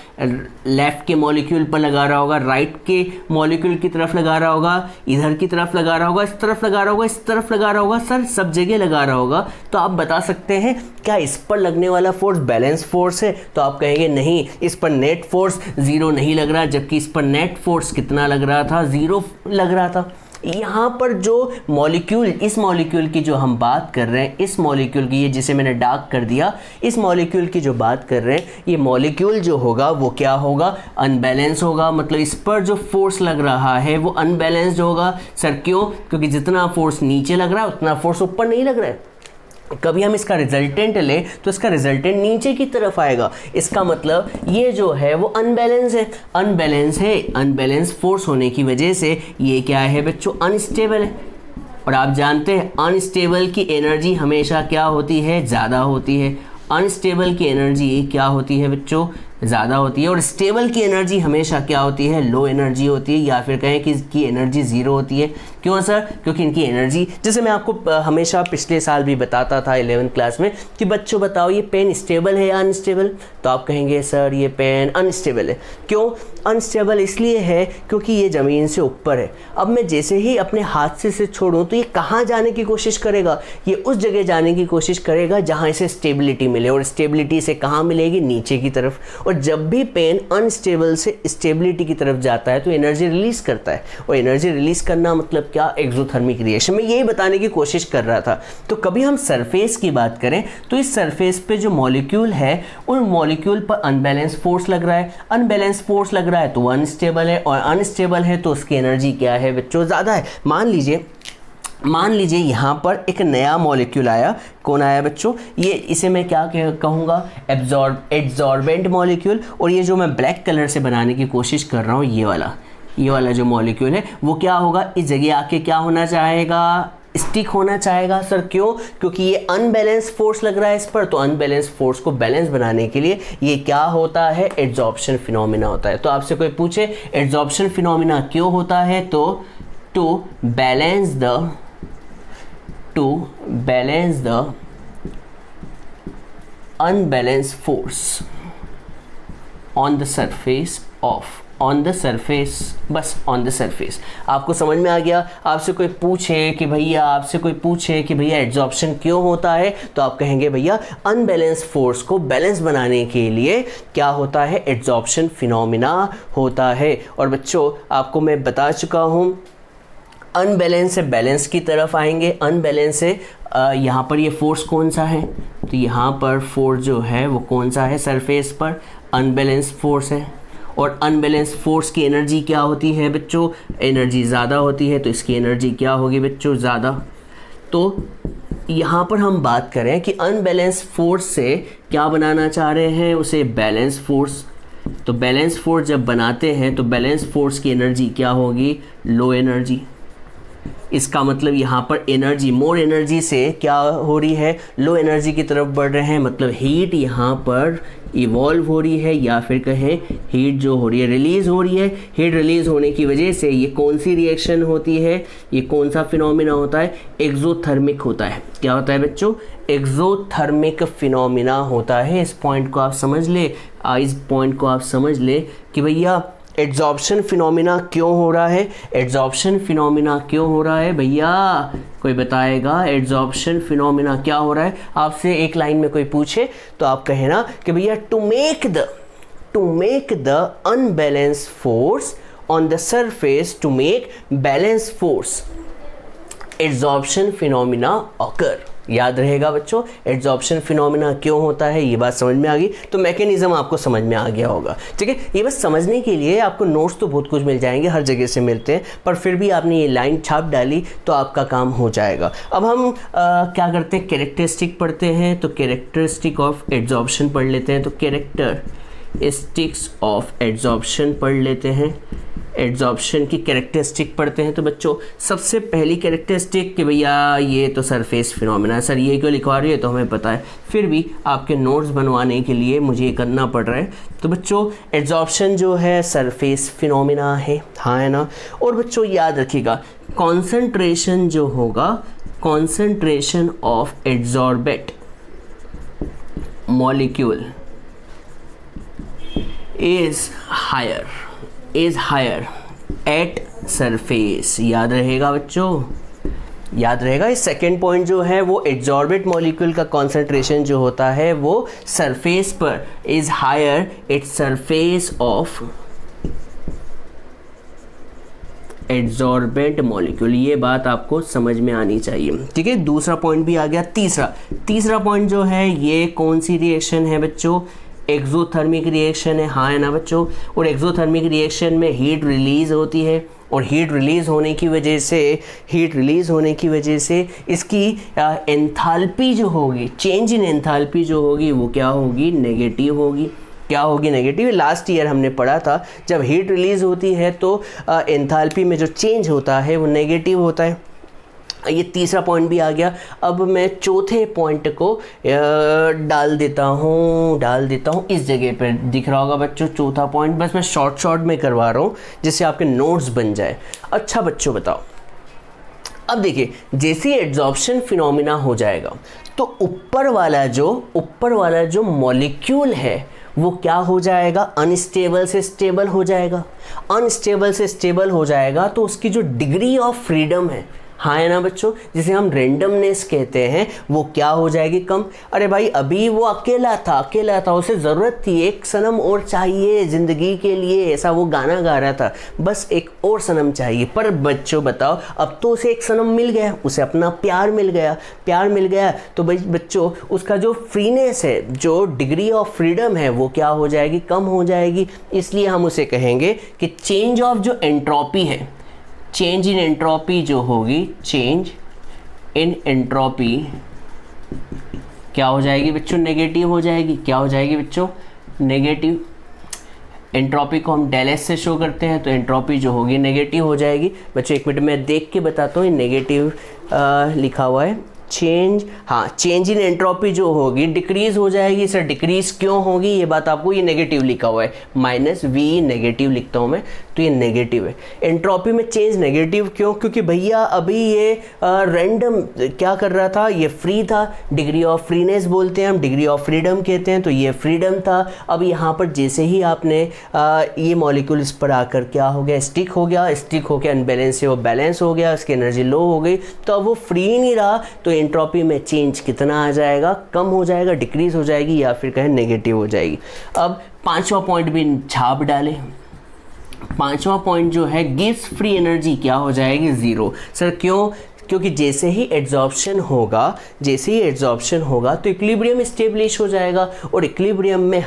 लेफ्ट के मॉलिक्यूल पर लगा रहा होगा, राइट के मॉलिक्यूल की तरफ लगा रहा होगा, इधर की तरफ लगा रहा होगा, इस तरफ लगा रहा होगा, इस तरफ लगा रहा होगा, सर सब जगह लगा रहा होगा। तो आप बता सकते हैं क्या इस पर लगने वाला फोर्स बैलेंस फोर्स है, तो आप कहेंगे नहीं, इस पर नेट फोर्स 0 नहीं लग रहा, जबकि इस पर नेट फोर्स कितना लग रहा था, 0 लग रहा था। यहाँ पर जो मॉलिक्यूल, इस मॉलिक्यूल की जो हम बात कर रहे हैं, इस मॉलिक्यूल की, ये जिसे मैंने डार्क कर दिया, इस मॉलिक्यूल की जो बात कर रहे हैं, ये मॉलिक्यूल जो होगा वो क्या होगा, अनबैलेंस होगा। मतलब इस पर जो फोर्स लग रहा है वो अनबैलेंस्ड होगा। सर क्यों, क्योंकि जितना फोर्स नीचे लग रहा है उतना फोर्स ऊपर नहीं लग रहा है। कभी हम इसका रिजल्टेंट लें तो इसका रिजल्टेंट नीचे की तरफ आएगा। इसका मतलब ये जो है वो अनबैलेंस है, अनबैलेंस फोर्स होने की वजह से ये क्या है बच्चों, अनस्टेबल है। और आप जानते हैं अनस्टेबल की एनर्जी हमेशा क्या होती है, ज़्यादा होती है। अनस्टेबल की एनर्जी क्या होती है बच्चों, ज़्यादा होती है। और स्टेबल की एनर्जी हमेशा क्या होती है, लो एनर्जी होती है, या फिर कहें कि इसकी एनर्जी 0 होती है। क्यों सर, क्योंकि इनकी एनर्जी, जैसे मैं आपको हमेशा पिछले साल भी बताता था 11th क्लास में कि बच्चों बताओ ये पेन स्टेबल है या अनस्टेबल, तो आप कहेंगे सर ये पेन अनस्टेबल है। क्यों अनस्टेबल, इसलिए है क्योंकि ये ज़मीन से ऊपर है। अब मैं जैसे ही अपने हाथ से इसे छोड़ूँ तो ये कहाँ जाने की कोशिश करेगा, ये उस जगह जाने की कोशिश करेगा जहाँ इसे स्टेबिलिटी मिले। और स्टेबिलिटी से कहाँ मिलेगी, नीचे की तरफ। और जब भी पेन अनस्टेबल से स्टेबिलिटी की तरफ जाता है तो एनर्जी रिलीज करता है। और एनर्जी रिलीज करना मतलब क्या, एक्सोथर्मिक रिएक्शन। मैं यही बताने की कोशिश कर रहा था। तो कभी हम सरफेस की बात करें तो इस सरफेस पे जो मॉलिक्यूल है उन मॉलिक्यूल पर अनबैलेंस फोर्स लग रहा है। अनबैलेंस फोर्स लग रहा है तो अनस्टेबल है, और अनस्टेबल है तो उसकी एनर्जी क्या है बच्चों, ज़्यादा है। मान लीजिए यहाँ पर एक नया मॉलिक्यूल आया। कौन आया बच्चों, ये इसे मैं क्या कहूँगा, एड्जॉर्बेंट मॉलिक्यूल। और ये जो मैं ब्लैक कलर से बनाने की कोशिश कर रहा हूँ, ये वाला जो मॉलिक्यूल है वो क्या होगा, इस जगह आके क्या होना चाहेगा, स्टिक होना चाहेगा। सर क्यों? क्योंकि ये अनबैलेंस फोर्स लग रहा है इस पर, तो अनबैलेंस फोर्स को बैलेंस बनाने के लिए ये क्या होता है? एड्सॉर्प्शन फिनोमिना होता है। तो आपसे कोई पूछे एड्सॉर्प्शन फिनोमिना क्यों होता है, तो to balance the unbalanced force on the surface of on the surface, बस on the surface। आपको समझ में आ गया? आपसे कोई पूछे कि भैया एड्सॉर्प्शन क्यों होता है, तो आप कहेंगे भैया अनबैलेंस फोर्स को बैलेंस बनाने के लिए क्या होता है? एड्सॉर्प्शन फिनोमिना होता है। और बच्चों आपको मैं बता चुका हूँ, अनबैलेंस से बैलेंस की तरफ आएंगे। अनबैलेंस से यहाँ पर ये फोर्स कौन सा है, तो यहाँ पर फोर्स जो है वो कौन सा है? सरफेस पर अनबैलेंस फोर्स है। और अनबैलेंस फोर्स की एनर्जी क्या होती है बच्चों? एनर्जी ज़्यादा होती है, तो इसकी एनर्जी क्या होगी बच्चों? ज़्यादा। तो यहाँ पर हम बात करें कि अनबैलेंस फोर्स से क्या बनाना चाह रहे हैं? उसे बैलेंस फोर्स। तो बैलेंस फोर्स जब बनाते हैं तो बैलेंस फोर्स की एनर्जी क्या होगी? Low energy. इसका मतलब यहाँ पर एनर्जी, मोर एनर्जी से क्या हो रही है? लो एनर्जी की तरफ बढ़ रहे हैं। मतलब हीट यहाँ पर इवॉल्व हो रही है, या फिर कहें हीट जो हो रही है रिलीज़ हो रही है। हीट रिलीज़ होने की वजह से ये कौन सी रिएक्शन होती है? ये कौन सा फिनोमिना होता है? एक्सोथर्मिक होता है। क्या होता है बच्चों? एक्सोथर्मिक फिनोमिना होता है। इस पॉइंट को आप समझ ले कि भैया एड्सॉर्प्शन फिनोमिना क्यों हो रहा है? एड्सॉर्प्शन फिनोमिना क्यों हो रहा है भैया? कोई बताएगा एड्सॉर्प्शन फिनोमिना क्या हो रहा है? आपसे एक लाइन में कोई पूछे तो आप कहे ना कि भैया to make the unbalance force on the surface to make balance force adsorption phenomena occur. याद रहेगा बच्चों, एड्सॉर्प्शन फिनोमिना क्यों होता है, ये बात समझ में आ गई। तो मैकेनिज्म आपको समझ में आ गया होगा। ठीक है, ये बस समझने के लिए आपको नोट्स तो बहुत कुछ मिल जाएंगे, हर जगह से मिलते हैं, पर फिर भी आपने ये लाइन छाप डाली तो आपका काम हो जाएगा। अब हम क्या करते हैं? कैरेक्टरिस्टिक पढ़ते हैं। तो कैरेक्टरिस्टिक ऑफ एड्सॉर्प्शन पढ़ लेते हैं। तो कैरेक्टरिस्टिक्स ऑफ एड्सॉर्प्शन पढ़ लेते हैं। एड्सॉर्प्शन की कैरेक्टरिस्टिक पढ़ते हैं। तो बच्चों सबसे पहली कैरेक्टरिस्टिक कि भैया ये तो सरफेस फिनोमिना, सर ये क्यों लिखवा रही है तो हमें पता है, फिर भी आपके नोट्स बनवाने के लिए मुझे ये करना पड़ रहा है। तो बच्चों एड्सॉर्प्शन जो है सरफेस फिनोमिना है, हाँ है ना। और बच्चों याद रखिएगा कॉन्सेंट्रेशन जो होगा, concentration of adsorbate molecule is higher at surface. याद रहेगा बच्चों, याद रहेगा। इस सेकेंड पॉइंट जो है वो एड्सॉर्बेट मॉलिक्यूल का कॉन्सेंट्रेशन जो होता है वो सरफेस पर is higher at surface of adsorbent molecule. ये बात आपको समझ में आनी चाहिए। ठीक है, दूसरा पॉइंट भी आ गया। तीसरा पॉइंट जो है ये कौन सी रिएक्शन है बच्चों? एक्सोथर्मिक रिएक्शन है, हाँ है ना बच्चों। और एक्सोथर्मिक रिएक्शन में हीट रिलीज़ होती है, और हीट रिलीज़ होने की वजह से इसकी एंथैल्पी जो होगी, चेंज इन एंथैल्पी जो होगी वो क्या होगी? नेगेटिव होगी। क्या होगी? नेगेटिव। लास्ट ईयर हमने पढ़ा था जब हीट रिलीज़ होती है तो एंथैल्पी में जो चेंज होता है वो नेगेटिव होता है। ये तीसरा पॉइंट भी आ गया। अब मैं चौथे पॉइंट को डाल देता हूँ इस जगह पर। दिख रहा होगा बच्चों चौथा पॉइंट, बस मैं शॉर्ट में करवा रहा हूँ जिससे आपके नोट्स बन जाए। अच्छा बच्चों बताओ, अब देखिए जैसे एड्सॉर्प्शन फिनोमिना हो जाएगा तो ऊपर वाला जो मॉलिक्यूल है वो क्या हो जाएगा? अनस्टेबल से स्टेबल हो जाएगा। अनस्टेबल से स्टेबल हो जाएगा तो उसकी जो डिग्री ऑफ फ्रीडम है, हाँ है ना बच्चों, जिसे हम रेंडमनेस कहते हैं, वो क्या हो जाएगी? कम। अरे भाई अभी वो अकेला था, उसे ज़रूरत थी एक सनम और चाहिए ज़िंदगी के लिए, ऐसा वो गाना गा रहा था, बस एक और सनम चाहिए। पर बच्चों बताओ अब तो उसे एक सनम मिल गया, उसे अपना प्यार मिल गया तो भाई बच्चों उसका जो फ्रीनेस है, जो डिग्री ऑफ फ्रीडम है वो क्या हो जाएगी? कम हो जाएगी। इसलिए हम उसे कहेंगे कि चेंज ऑफ जो एंट्रोपी है, चेंज इन एंट्रोपी जो होगी, चेंज इन एंट्रोपी क्या हो जाएगी बच्चों? नेगेटिव हो जाएगी। क्या हो जाएगी बच्चों? नेगेटिव। एंट्रोपी को हम डेल एस से शो करते हैं तो एंट्रोपी जो होगी नेगेटिव हो जाएगी। बच्चों एक मिनट मैं देख के बताता हूँ, नेगेटिव लिखा हुआ है चेंज, हाँ चेंज इन एंट्रोपी जो होगी डिक्रीज हो जाएगी। सर डिक्रीज क्यों होगी, ये बात आपको, ये नेगेटिव लिखा हुआ है -v नेगेटिव लिखता हूँ मैं, तो ये नेगेटिव है। एंट्रोपी में चेंज नेगेटिव क्यों, क्योंकि भैया अभी ये रैंडम क्या कर रहा था, ये फ्री था, डिग्री ऑफ फ्रीनेस बोलते हैं हम, डिग्री ऑफ फ्रीडम कहते हैं, तो ये फ्रीडम था। अब यहाँ पर जैसे ही आपने ये मॉलिक्यूल इस पर आकर क्या हो गया, स्टिक हो गया, स्टिक होकर अनबैलेंस से वो बैलेंस हो गया, उसकी एनर्जी लो हो गई, तो अब वो फ्री नहीं रहा, तो एंट्रोपी में चेंज कितना आ जाएगा, कम हो जाएगा, डिक्रीज हो जाएगी या फिर कहें नेगेटिव हो जाएगी। अब पांचवा पॉइंट भी छाप डालें। पांचवा पॉइंट जो है गिव्स फ्री एनर्जी क्या हो जाएगी, 0। सर क्यों, क्योंकि जैसे ही एड्जॉर्प्शन होगा, जैसे ही एड्जॉर्प्शन होगा तो इक्विलिब्रियम स्टेब्लिश हो जाएगा, और इक्विलिब्रियम में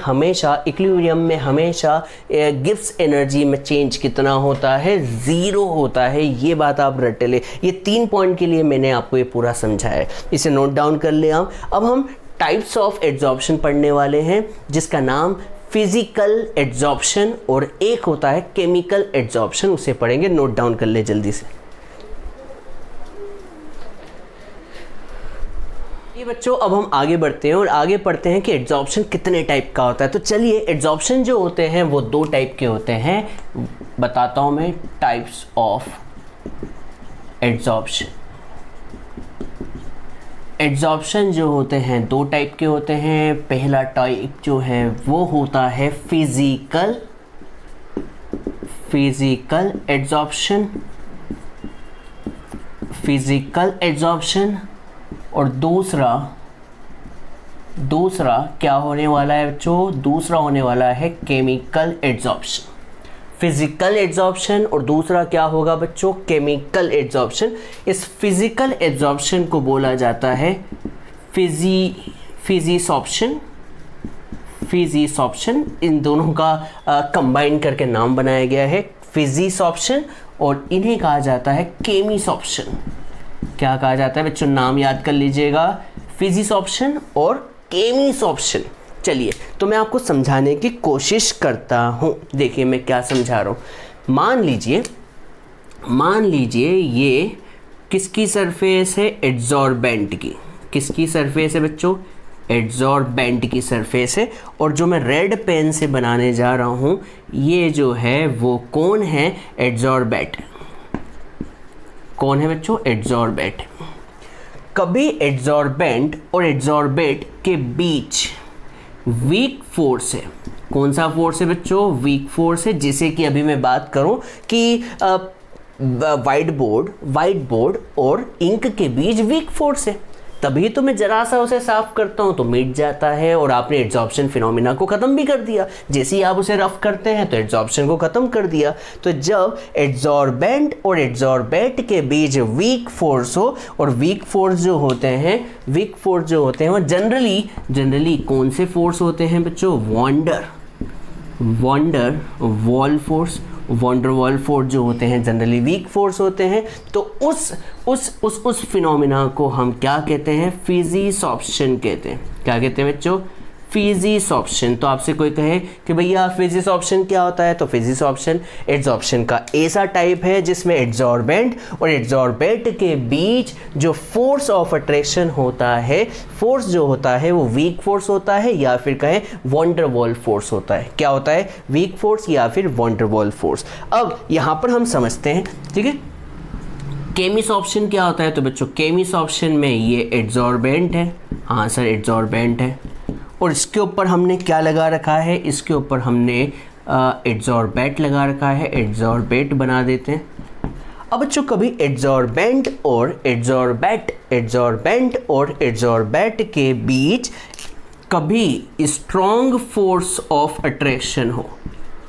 हमेशा गिव्स एनर्जी में चेंज कितना होता है, 0 होता है। ये बात आप रट ले, ये 3 पॉइंट के लिए मैंने आपको ये पूरा समझाया है, इसे नोट डाउन कर ले आप। अब हम टाइप्स ऑफ एड्जॉर्प्शन पढ़ने वाले हैं, जिसका नाम फिजिकल एड्जॉर्प्शन और एक होता है केमिकल एड्जॉर्प्शन, उसे पढ़ेंगे, नोट डाउन कर ले जल्दी से। ये बच्चों अब हम आगे बढ़ते हैं और आगे पढ़ते हैं कि एड्जॉर्प्शन कितने टाइप का होता है। तो चलिए, एड्जॉर्प्शन जो होते हैं वो 2 टाइप के होते हैं, बताता हूं मैं टाइप्स ऑफ एड्जॉर्प्शन। एड्जॉर्प्शन जो होते हैं 2 टाइप के होते हैं। पहला टाइप जो है वो होता है फिजिकल एड्जॉर्प्शन, और दूसरा क्या होने वाला है बच्चों, दूसरा होने वाला है केमिकल एड्जॉर्प्शन। फिजिकल एड्जॉर्प्शन और दूसरा क्या होगा बच्चों, केमिकल एड्जॉर्प्शन। इस फिजिकल एड्जॉर्प्शन को बोला जाता है फिजिसॉर्प्शन। इन दोनों का कंबाइन करके नाम बनाया गया है फिजिसॉर्प्शन, और इन्हें कहा जाता है केमिसॉर्प्शन। क्या कहा जाता है बच्चों, नाम याद कर लीजिएगा, फिजिसॉर्प्शन और केमिसॉर्प्शन। चलिए, तो मैं आपको समझाने की कोशिश करता हूँ। देखिए मैं क्या समझा रहा हूँ। मान लीजिए ये किसकी सरफेस है, एड्जॉर्बेंट की। किसकी सरफेस है बच्चों, एड्जॉर्बेंट की सरफेस है। और जो मैं रेड पेन से बनाने जा रहा हूँ, ये जो है वो कौन है, एड्जॉर्बेंट। कौन है बच्चों, एड्जॉर्बेंट। कभी एड्जॉर्बेंट और एड्जॉर्बेट के बीच वीक फोर्स है। कौन सा फोर्स है बच्चों, वीक फोर्स है। जैसे कि अभी मैं बात करूं कि व्हाइट बोर्ड और इंक के बीच वीक फोर्स है, तभी तो मैं जरा सा उसे साफ करता हूं तो मिट जाता है, और आपने एड्जॉर्प्शन फिनोमिना को खत्म भी कर दिया। जैसे ही आप उसे रफ करते हैं तो एड्जॉर्प्शन को खत्म कर दिया। तो जब एड्जॉर्बेंट और एड्जॉर्बेट के बीच वीक फोर्स हो, और वीक फोर्स जो होते हैं वो जनरली कौन से फोर्स होते हैं बच्चों, वॉन्डर वॉल फोर्स जो होते हैं जनरली वीक फोर्स होते हैं। तो उस फिनोमिना को हम क्या कहते हैं, फिजिसॉर्प्शन कहते हैं। क्या कहते हैं बच्चों, फिजिसॉर्प्शन। तो आपसे कोई कहे कि भैया फिजिसॉर्प्शन क्या होता है, तो फिजिसॉर्प्शन एड्जॉर्प्शन का ऐसा टाइप है जिसमें एड्जॉर्बेंट और एड्जॉर्बेट के बीच जो फोर्स ऑफ अट्रैक्शन होता है, फोर्स जो होता है वो वीक फोर्स होता है, या फिर कहें वॉन्डर वॉल फोर्स होता है। क्या होता है, वीक फोर्स या फिर वॉन्डर वॉल फोर्स। अब यहाँ पर हम समझते हैं, ठीक है, केमिसॉर्प्शन क्या होता है। तो बच्चों केमिसॉर्प्शन में ये एड्जॉर्बेंट है, हाँ सर एड्जॉर्बेंट है, और इसके ऊपर हमने क्या लगा रखा है, इसके ऊपर हमने एड्जॉर्बेट लगा रखा है, एड्जॉर्बेट बना देते हैं। अब बच्चों कभी एड्जॉर्बेंट और एड्जॉर्बेट के बीच कभी स्ट्रॉन्ग फोर्स ऑफ अट्रैक्शन हो,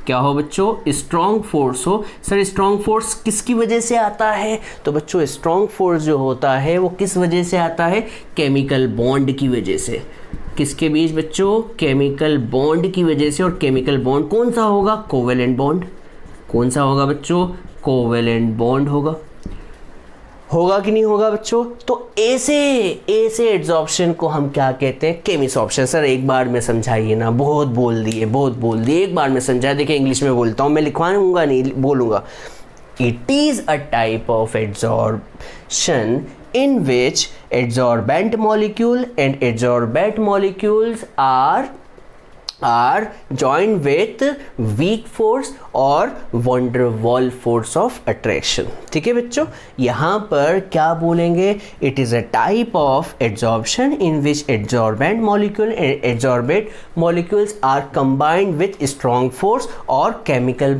क्या हो बच्चों, स्ट्रॉन्ग फोर्स हो। सर स्ट्रॉन्ग फोर्स किसकी वजह से आता है, तो बच्चों स्ट्रॉन्ग फोर्स जो होता है वो किस वजह से आता है, केमिकल बॉन्ड की वजह से। किसके बीच बच्चों, केमिकल बॉन्ड की वजह से। और केमिकल बॉन्ड कौन सा होगा, कोवेलेंट बॉन्ड। कौन सा होगा बच्चों, कोवेलेंट बॉन्ड होगा कि नहीं होगा बच्चों। तो ऐसे एड्जॉर्प्शन को हम क्या कहते हैं, केमिसॉर्प्शन। सर एक बार में समझाइए ना, बहुत बोल दिए, एक बार में समझा। देखिए इंग्लिश में बोलता हूँ मैं, लिखवाऊंगा नहीं, बोलूँगा। It is a type of adsorption in which adsorbent molecule and adsorbate molecules are joined with weak force और van der Waals force of attraction। ठीक है बच्चों, यहाँ पर क्या बोलेंगे, it is a type of adsorption in which adsorbent molecule and adsorbate molecules are combined with strong force और chemical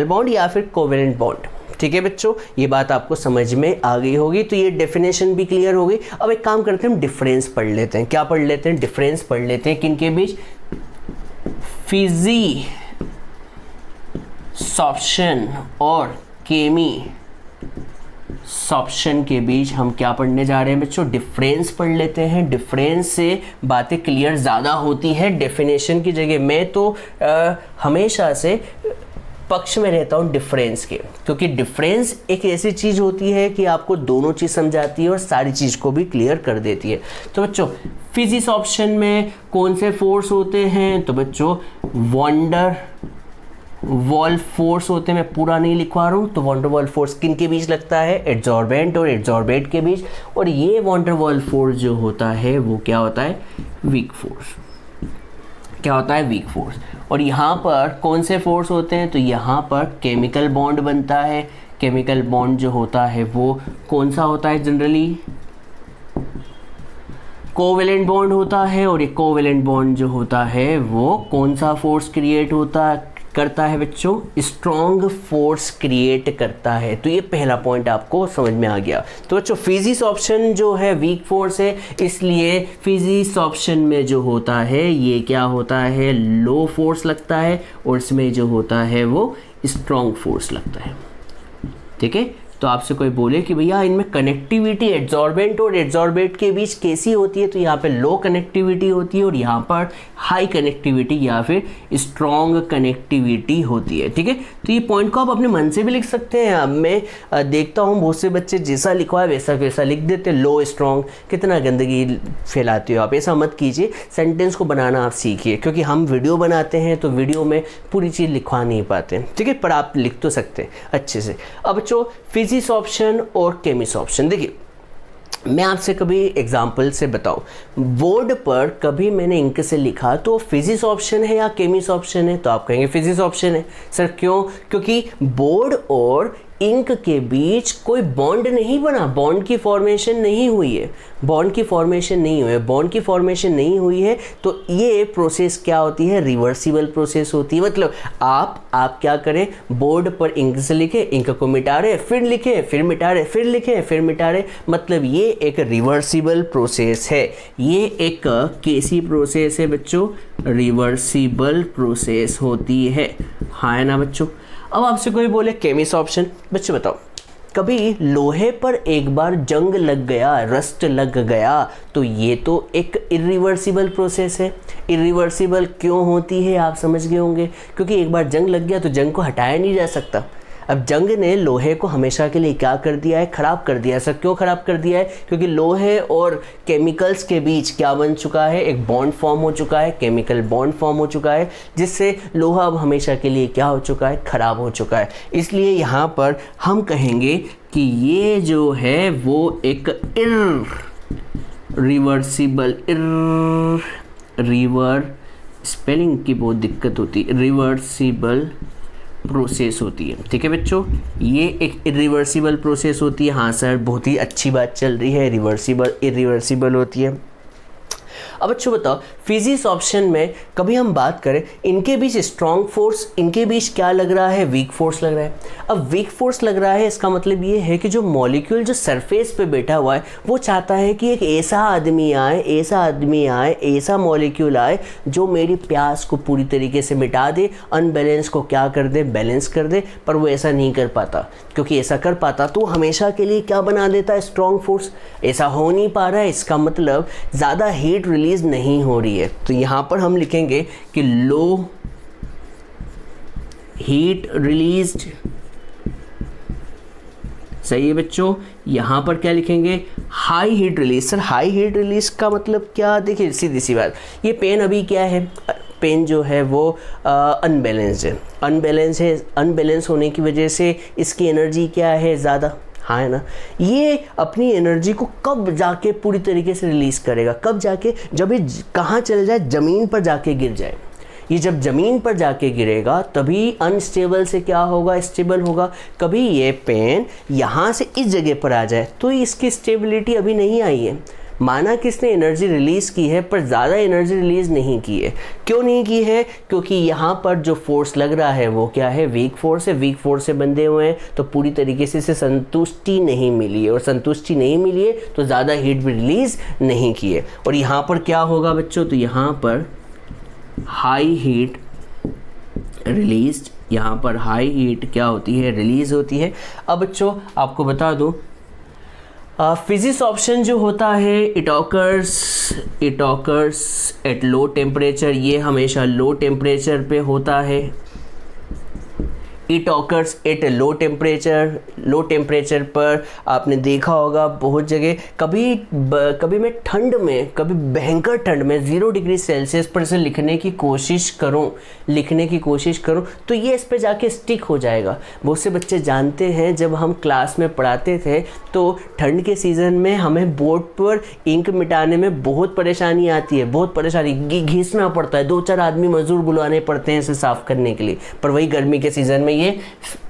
bond या फिर covalent bond। ठीक है बच्चों, ये बात आपको समझ में आ गई होगी, तो ये डेफिनेशन भी क्लियर हो गई। अब एक काम करते हैं, हम डिफरेंस पढ़ लेते हैं। क्या पढ़ लेते हैं? डिफरेंस पढ़ लेते हैं। किनके बीच? फिजिसॉप्शन और केमिसॉप्शन के बीच हम क्या पढ़ने जा रहे हैं बच्चों? डिफरेंस पढ़ लेते हैं। डिफरेंस से बातें क्लियर ज़्यादा होती है डेफिनेशन की जगह। मैं तो हमेशा से पक्ष में रहता हूँ डिफरेंस के, क्योंकि डिफरेंस एक ऐसी चीज़ होती है कि आपको दोनों चीज़ समझाती है और सारी चीज़ को भी क्लियर कर देती है। तो बच्चों फिजिक्स ऑप्शन में कौन से फोर्स होते हैं? तो बच्चों van der Waals फोर्स होते हैं। मैं पूरा नहीं लिखवा रहा हूँ। तो van der Waals फोर्स किन के बीच लगता है? एड्सॉर्बेंट और एड्सॉर्बेट के बीच। और ये van der Waals फोर्स जो होता है वो क्या होता है? Weak force. क्या होता है? Weak force. और यहाँ पर कौन से फोर्स होते हैं? तो यहाँ पर केमिकल बॉन्ड बनता है। केमिकल बॉन्ड जो होता है वो कौन सा होता है? जनरली कोवेलेंट बॉन्ड होता है। और ये कोवेलेंट बॉन्ड जो होता है वो कौन सा फोर्स क्रिएट करता है बच्चों? स्ट्रॉन्ग फोर्स क्रिएट करता है। तो ये पहला पॉइंट आपको समझ में आ गया। तो बच्चों फिजिक्स ऑप्शन जो है वीक फोर्स है, इसलिए फिजिक्स ऑप्शन में जो होता है ये क्या होता है? लो फोर्स लगता है। और इसमें जो होता है वो स्ट्रॉन्ग फोर्स लगता है। ठीक है, तो आपसे कोई बोले कि भैया इनमें कनेक्टिविटी एड्सॉर्बेंट और एड्सॉर्बेट के बीच कैसी होती है? तो यहाँ पे लो कनेक्टिविटी होती है और यहाँ पर हाई कनेक्टिविटी या फिर स्ट्रॉन्ग कनेक्टिविटी होती है। ठीक है, तो ये पॉइंट को आप अपने मन से भी लिख सकते हैं। अब मैं देखता हूँ बहुत से बच्चे जैसा लिखवा है वैसा लिख देते हैं। लो स्ट्रॉन्ग, कितना गंदगी फैलाते हो आप। ऐसा मत कीजिए, सेंटेंस को बनाना आप सीखिए, क्योंकि हम वीडियो बनाते हैं तो वीडियो में पूरी चीज़ लिखवा नहीं पाते। ठीक है, पर आप लिख तो सकते हैं अच्छे से। अब बच्चों फिजिक्स ऑप्शन और केमिस ऑप्शन, देखिए मैं आपसे कभी एग्जाम्पल से बताऊं, बोर्ड पर कभी मैंने इंक से लिखा तो फिजिक्स ऑप्शन है या केमिस ऑप्शन है? तो आप कहेंगे फिजिक्स ऑप्शन है। सर क्यों? क्योंकि बोर्ड और इंक के बीच कोई बॉन्ड नहीं बना, बॉन्ड की फॉर्मेशन नहीं हुई है। बॉन्ड की फॉर्मेशन नहीं हुई है तो ये प्रोसेस क्या होती है? रिवर्सिबल प्रोसेस होती है। मतलब आप क्या करें, बोर्ड पर इंक से लिखे, इंक को मिटा रहे, फिर लिखे, फिर मिटा रहे, फिर लिखे, फिर मिटा रहे, मतलब ये एक रिवर्सिबल प्रोसेस है। ये एक कैसी प्रोसेस है बच्चों? रिवर्सिबल प्रोसेस होती है। हाँ है ना बच्चों? अब आपसे कोई बोले केमिस ऑप्शन, बच्चे बताओ कभी लोहे पर एक बार जंग लग गया, रस्ट लग गया, तो ये तो एक इरिवर्सिबल प्रोसेस है। इरिवर्सिबल क्यों होती है आप समझ गए होंगे, क्योंकि एक बार जंग लग गया तो जंग को हटाया नहीं जा सकता। अब जंग ने लोहे को हमेशा के लिए क्या कर दिया है? खराब कर दिया है। सर क्यों खराब कर दिया है? क्योंकि लोहे और केमिकल्स के बीच क्या बन चुका है? एक बॉन्ड फॉर्म हो चुका है, केमिकल बॉन्ड फॉर्म हो चुका है, जिससे लोहा अब हमेशा के लिए क्या हो चुका है? खराब हो चुका है। इसलिए यहाँ पर हम कहेंगे कि ये जो है वो एक स्पेलिंग की बहुत दिक्कत होती है, रिवर्सिबल प्रोसेस होती है। ठीक है बच्चों, ये एक इरिवर्सिबल प्रोसेस होती है। हाँ सर, बहुत ही अच्छी बात चल रही है, इरिवर्सिबल होती है। अब बच्चों बताओ फिजिक्स ऑप्शन में कभी हम बात करें, इनके बीच स्ट्रॉन्ग फोर्स, इनके बीच क्या लग रहा है? वीक फोर्स लग रहा है। अब वीक फोर्स लग रहा है, इसका मतलब ये है कि जो मॉलिक्यूल जो सरफेस पे बैठा हुआ है वो चाहता है कि एक ऐसा आदमी आए, ऐसा मॉलिक्यूल आए जो मेरी प्यास को पूरी तरीके से मिटा दे, अनबैलेंस को क्या कर दे? बैलेंस कर दे। पर वो ऐसा नहीं कर पाता, क्योंकि ऐसा कर पाता तो हमेशा के लिए क्या बना देता है? Strong force. ऐसा हो नहीं पा रहा है, इसका मतलब ज़्यादा हीट रिलीज नहीं हो रही है। तो यहाँ पर हम लिखेंगे कि लो हीट रिलीज्ड। सही है बच्चों। यहाँ पर क्या लिखेंगे? High heat release. Sir high heat release का मतलब क्या? देखिए सीधी सी बात, ये पेन अभी क्या है? पेन जो है वो अनबैलेंस्ड है। अनबैलेंस होने की वजह से इसकी एनर्जी क्या है? ज़्यादा। हाँ है ना। ये अपनी एनर्जी को कब जाके पूरी तरीके से रिलीज़ करेगा, कब जाके, जब ये कहाँ चल जाए, ज़मीन पर जाके गिर जाए। ये जब ज़मीन पर जाके गिरेगा तभी अनस्टेबल से क्या होगा, स्टेबल होगा। कभी ये पेन यहाँ से इस जगह पर आ जाए तो इसकी स्टेबिलिटी अभी नहीं आई है। माना कि इसने एनर्जी रिलीज़ की है पर ज़्यादा एनर्जी रिलीज़ नहीं की है। क्यों नहीं की है? क्योंकि यहाँ पर जो फोर्स लग रहा है वो क्या है, वीक फोर्स है। वीक फोर्स से बंधे हुए हैं तो पूरी तरीके से इसे संतुष्टि नहीं मिली है, और संतुष्टि नहीं मिली है तो ज़्यादा हीट भी रिलीज़ नहीं की है। और यहाँ पर क्या होगा बच्चों, तो यहाँ पर हाई हीट रिलीज्ड, यहाँ पर हाई हीट क्या होती है, रिलीज़ होती है। अब बच्चों आपको बता दूँ, फिजिक्स ऑप्शन जो होता है it occurs at low temperature, ये हमेशा लो टेम्परेचर पे होता है। It occurs at low temperature पर आपने देखा होगा बहुत जगह। कभी मैं ठंड में, कभी भयंकर ठंड में 0 डिग्री सेल्सियस पर इसे लिखने की कोशिश करूं तो ये इस पे जाके स्टिक हो जाएगा। बहुत से बच्चे जानते हैं जब हम क्लास में पढ़ाते थे तो ठंड के सीज़न में हमें बोर्ड पर इंक मिटाने में बहुत परेशानी आती है, बहुत परेशानी, घिसना पड़ता है, 2-4 आदमी मजदूर बुलाने पड़ते हैं इसे साफ़ करने के लिए। पर वही गर्मी के सीज़न में ये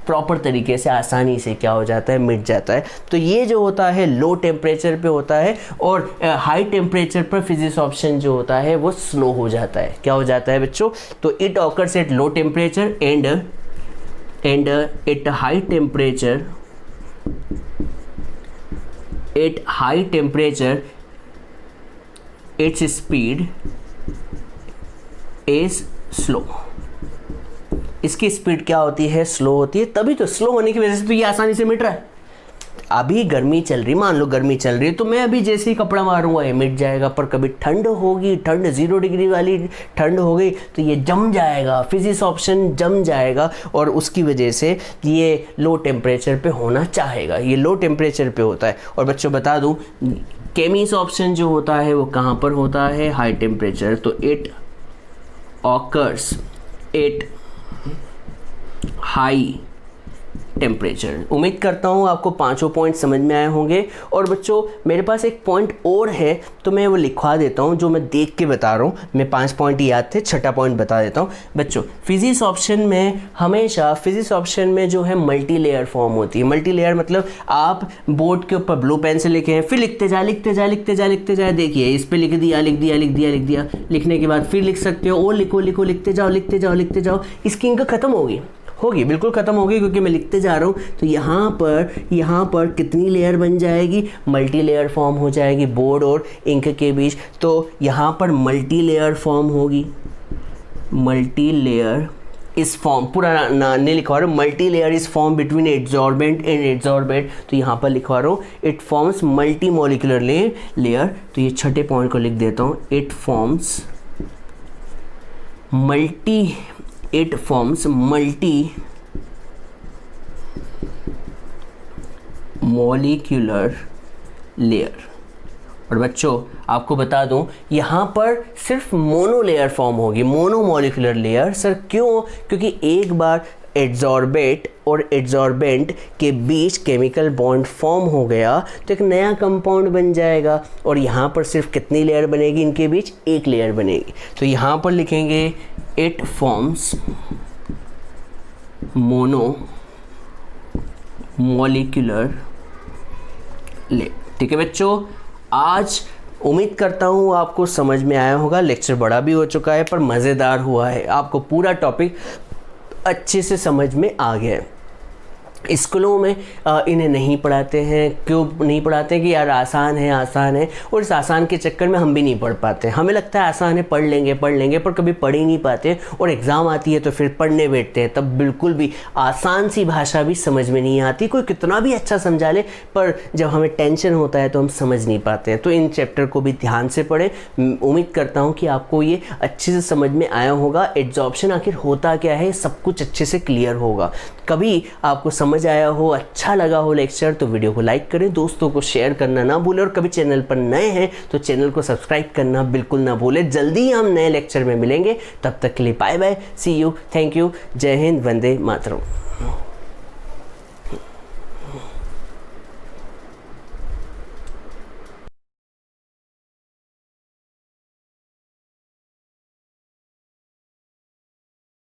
प्रॉपर तरीके से आसानी से क्या हो जाता है, मिट जाता है। तो ये जो होता है लो टेम्परेचर पे होता है, और हाई टेम्परेचर पर फिजिक्स ऑप्शन जो होता है वो स्लो हो जाता है। क्या हो जाता है बच्चों, तो it occurs at low temperature and at high temperature its speed is slow. इसकी स्पीड क्या होती है, स्लो होती है। तभी तो स्लो होने की वजह से तो ये आसानी से मिट रहा है। अभी गर्मी चल रही, मान लो गर्मी चल रही है तो मैं अभी जैसे ही कपड़ा मारूंगा ये मिट जाएगा। पर कभी ठंड होगी, ठंड 0 डिग्री वाली ठंड हो गई तो ये जम जाएगा, फिजिक्स ऑप्शन जम जाएगा, और उसकी वजह से ये लो टेम्परेचर पे होना चाहेगा। ये लो टेम्परेचर पे होता है। और बच्चों बता दूं, केमिस ऑप्शन जो होता है वो कहाँ पर होता है, हाई टेम्परेचर। तो it occurs at high temperature. उम्मीद करता हूँ आपको 5 पॉइंट समझ में आए होंगे। और बच्चों मेरे पास एक पॉइंट और है तो मैं वो लिखवा देता हूँ, जो मैं देख के बता रहा हूँ। मैं 5 पॉइंट याद थे, 6ठा पॉइंट बता देता हूँ बच्चों। फिजिक्स ऑप्शन में हमेशा, फिजिक्स ऑप्शन में जो है मल्टी लेयर फॉर्म होती है। मल्टी लेयर मतलब आप बोर्ड के ऊपर ब्लू पेन से लिखे हैं, फिर लिखते जाए। देखिए इस पर लिख दिया, लिखने के बाद फिर लिख सकते हो, और लिखो, लिखते जाओ। इसकी इंक खत्म होगी, बिल्कुल ख़त्म होगी, क्योंकि मैं लिखते जा रहा हूँ। तो यहाँ पर कितनी लेयर बन जाएगी, मल्टी लेयर फॉर्म हो जाएगी बोर्ड और इंक के बीच। तो यहाँ पर मल्टी लेयर फॉर्म होगी, मल्टी लेयर इस फॉर्म, पूरा नहीं लिखवा रहा हूँ, multi layer is form between adsorbent and adsorbent. तो यहाँ पर लिखवा रहा हूँ it forms multi molecular layer. तो ये 6ठे पॉइंट को लिख देता हूँ, it forms multi molecular layer. और बच्चों आपको बता दूं, यहाँ पर सिर्फ मोनो लेयर फॉर्म होगी, मोनो मॉलिक्यूलर लेयर। सर क्यों? क्योंकि एक बार एड्सॉर्बेट और एड्सॉर्बेंट के बीच केमिकल बॉन्ड फॉर्म हो गया तो एक नया कंपाउंड बन जाएगा। और यहाँ पर सिर्फ कितनी लेयर बनेगी, इनके बीच एक लेयर बनेगी। तो यहाँ पर लिखेंगे it forms mono molecular layer. ठीक है बच्चों, आज उम्मीद करता हूँ आपको समझ में आया होगा। लेक्चर बड़ा भी हो चुका है पर मज़ेदार हुआ है, आपको पूरा टॉपिक अच्छे से समझ में आ गया है। स्कूलों में इन्हें नहीं पढ़ाते हैं। क्यों नहीं पढ़ाते हैं? कि यार आसान है, और इस आसान के चक्कर में हम भी नहीं पढ़ पाते। हमें लगता है आसान है, पढ़ लेंगे पर कभी पढ़ ही नहीं पाते, और एग्ज़ाम आती है तो फिर पढ़ने बैठते हैं, तब बिल्कुल भी आसान सी भाषा भी समझ में नहीं आती। कोई कितना भी अच्छा समझा ले, पर जब हमें टेंशन होता है तो हम समझ नहीं पाते हैं। तो इन चैप्टर को भी ध्यान से पढ़ें। उम्मीद करता हूँ कि आपको ये अच्छे से समझ में आया होगा। एड्सॉर्प्शन आखिर होता क्या है, सब कुछ अच्छे से क्लियर होगा। कभी आपको समझ आया हो, अच्छा लगा हो लेक्चर, तो वीडियो को लाइक करें, दोस्तों को शेयर करना ना भूलें, और कभी चैनल पर नए हैं तो चैनल को सब्सक्राइब करना बिल्कुल ना भूलें। जल्दी ही हम नए लेक्चर में मिलेंगे, तब तक के लिए bye bye, see you, thank you, जय हिंद, वंदे मातरम।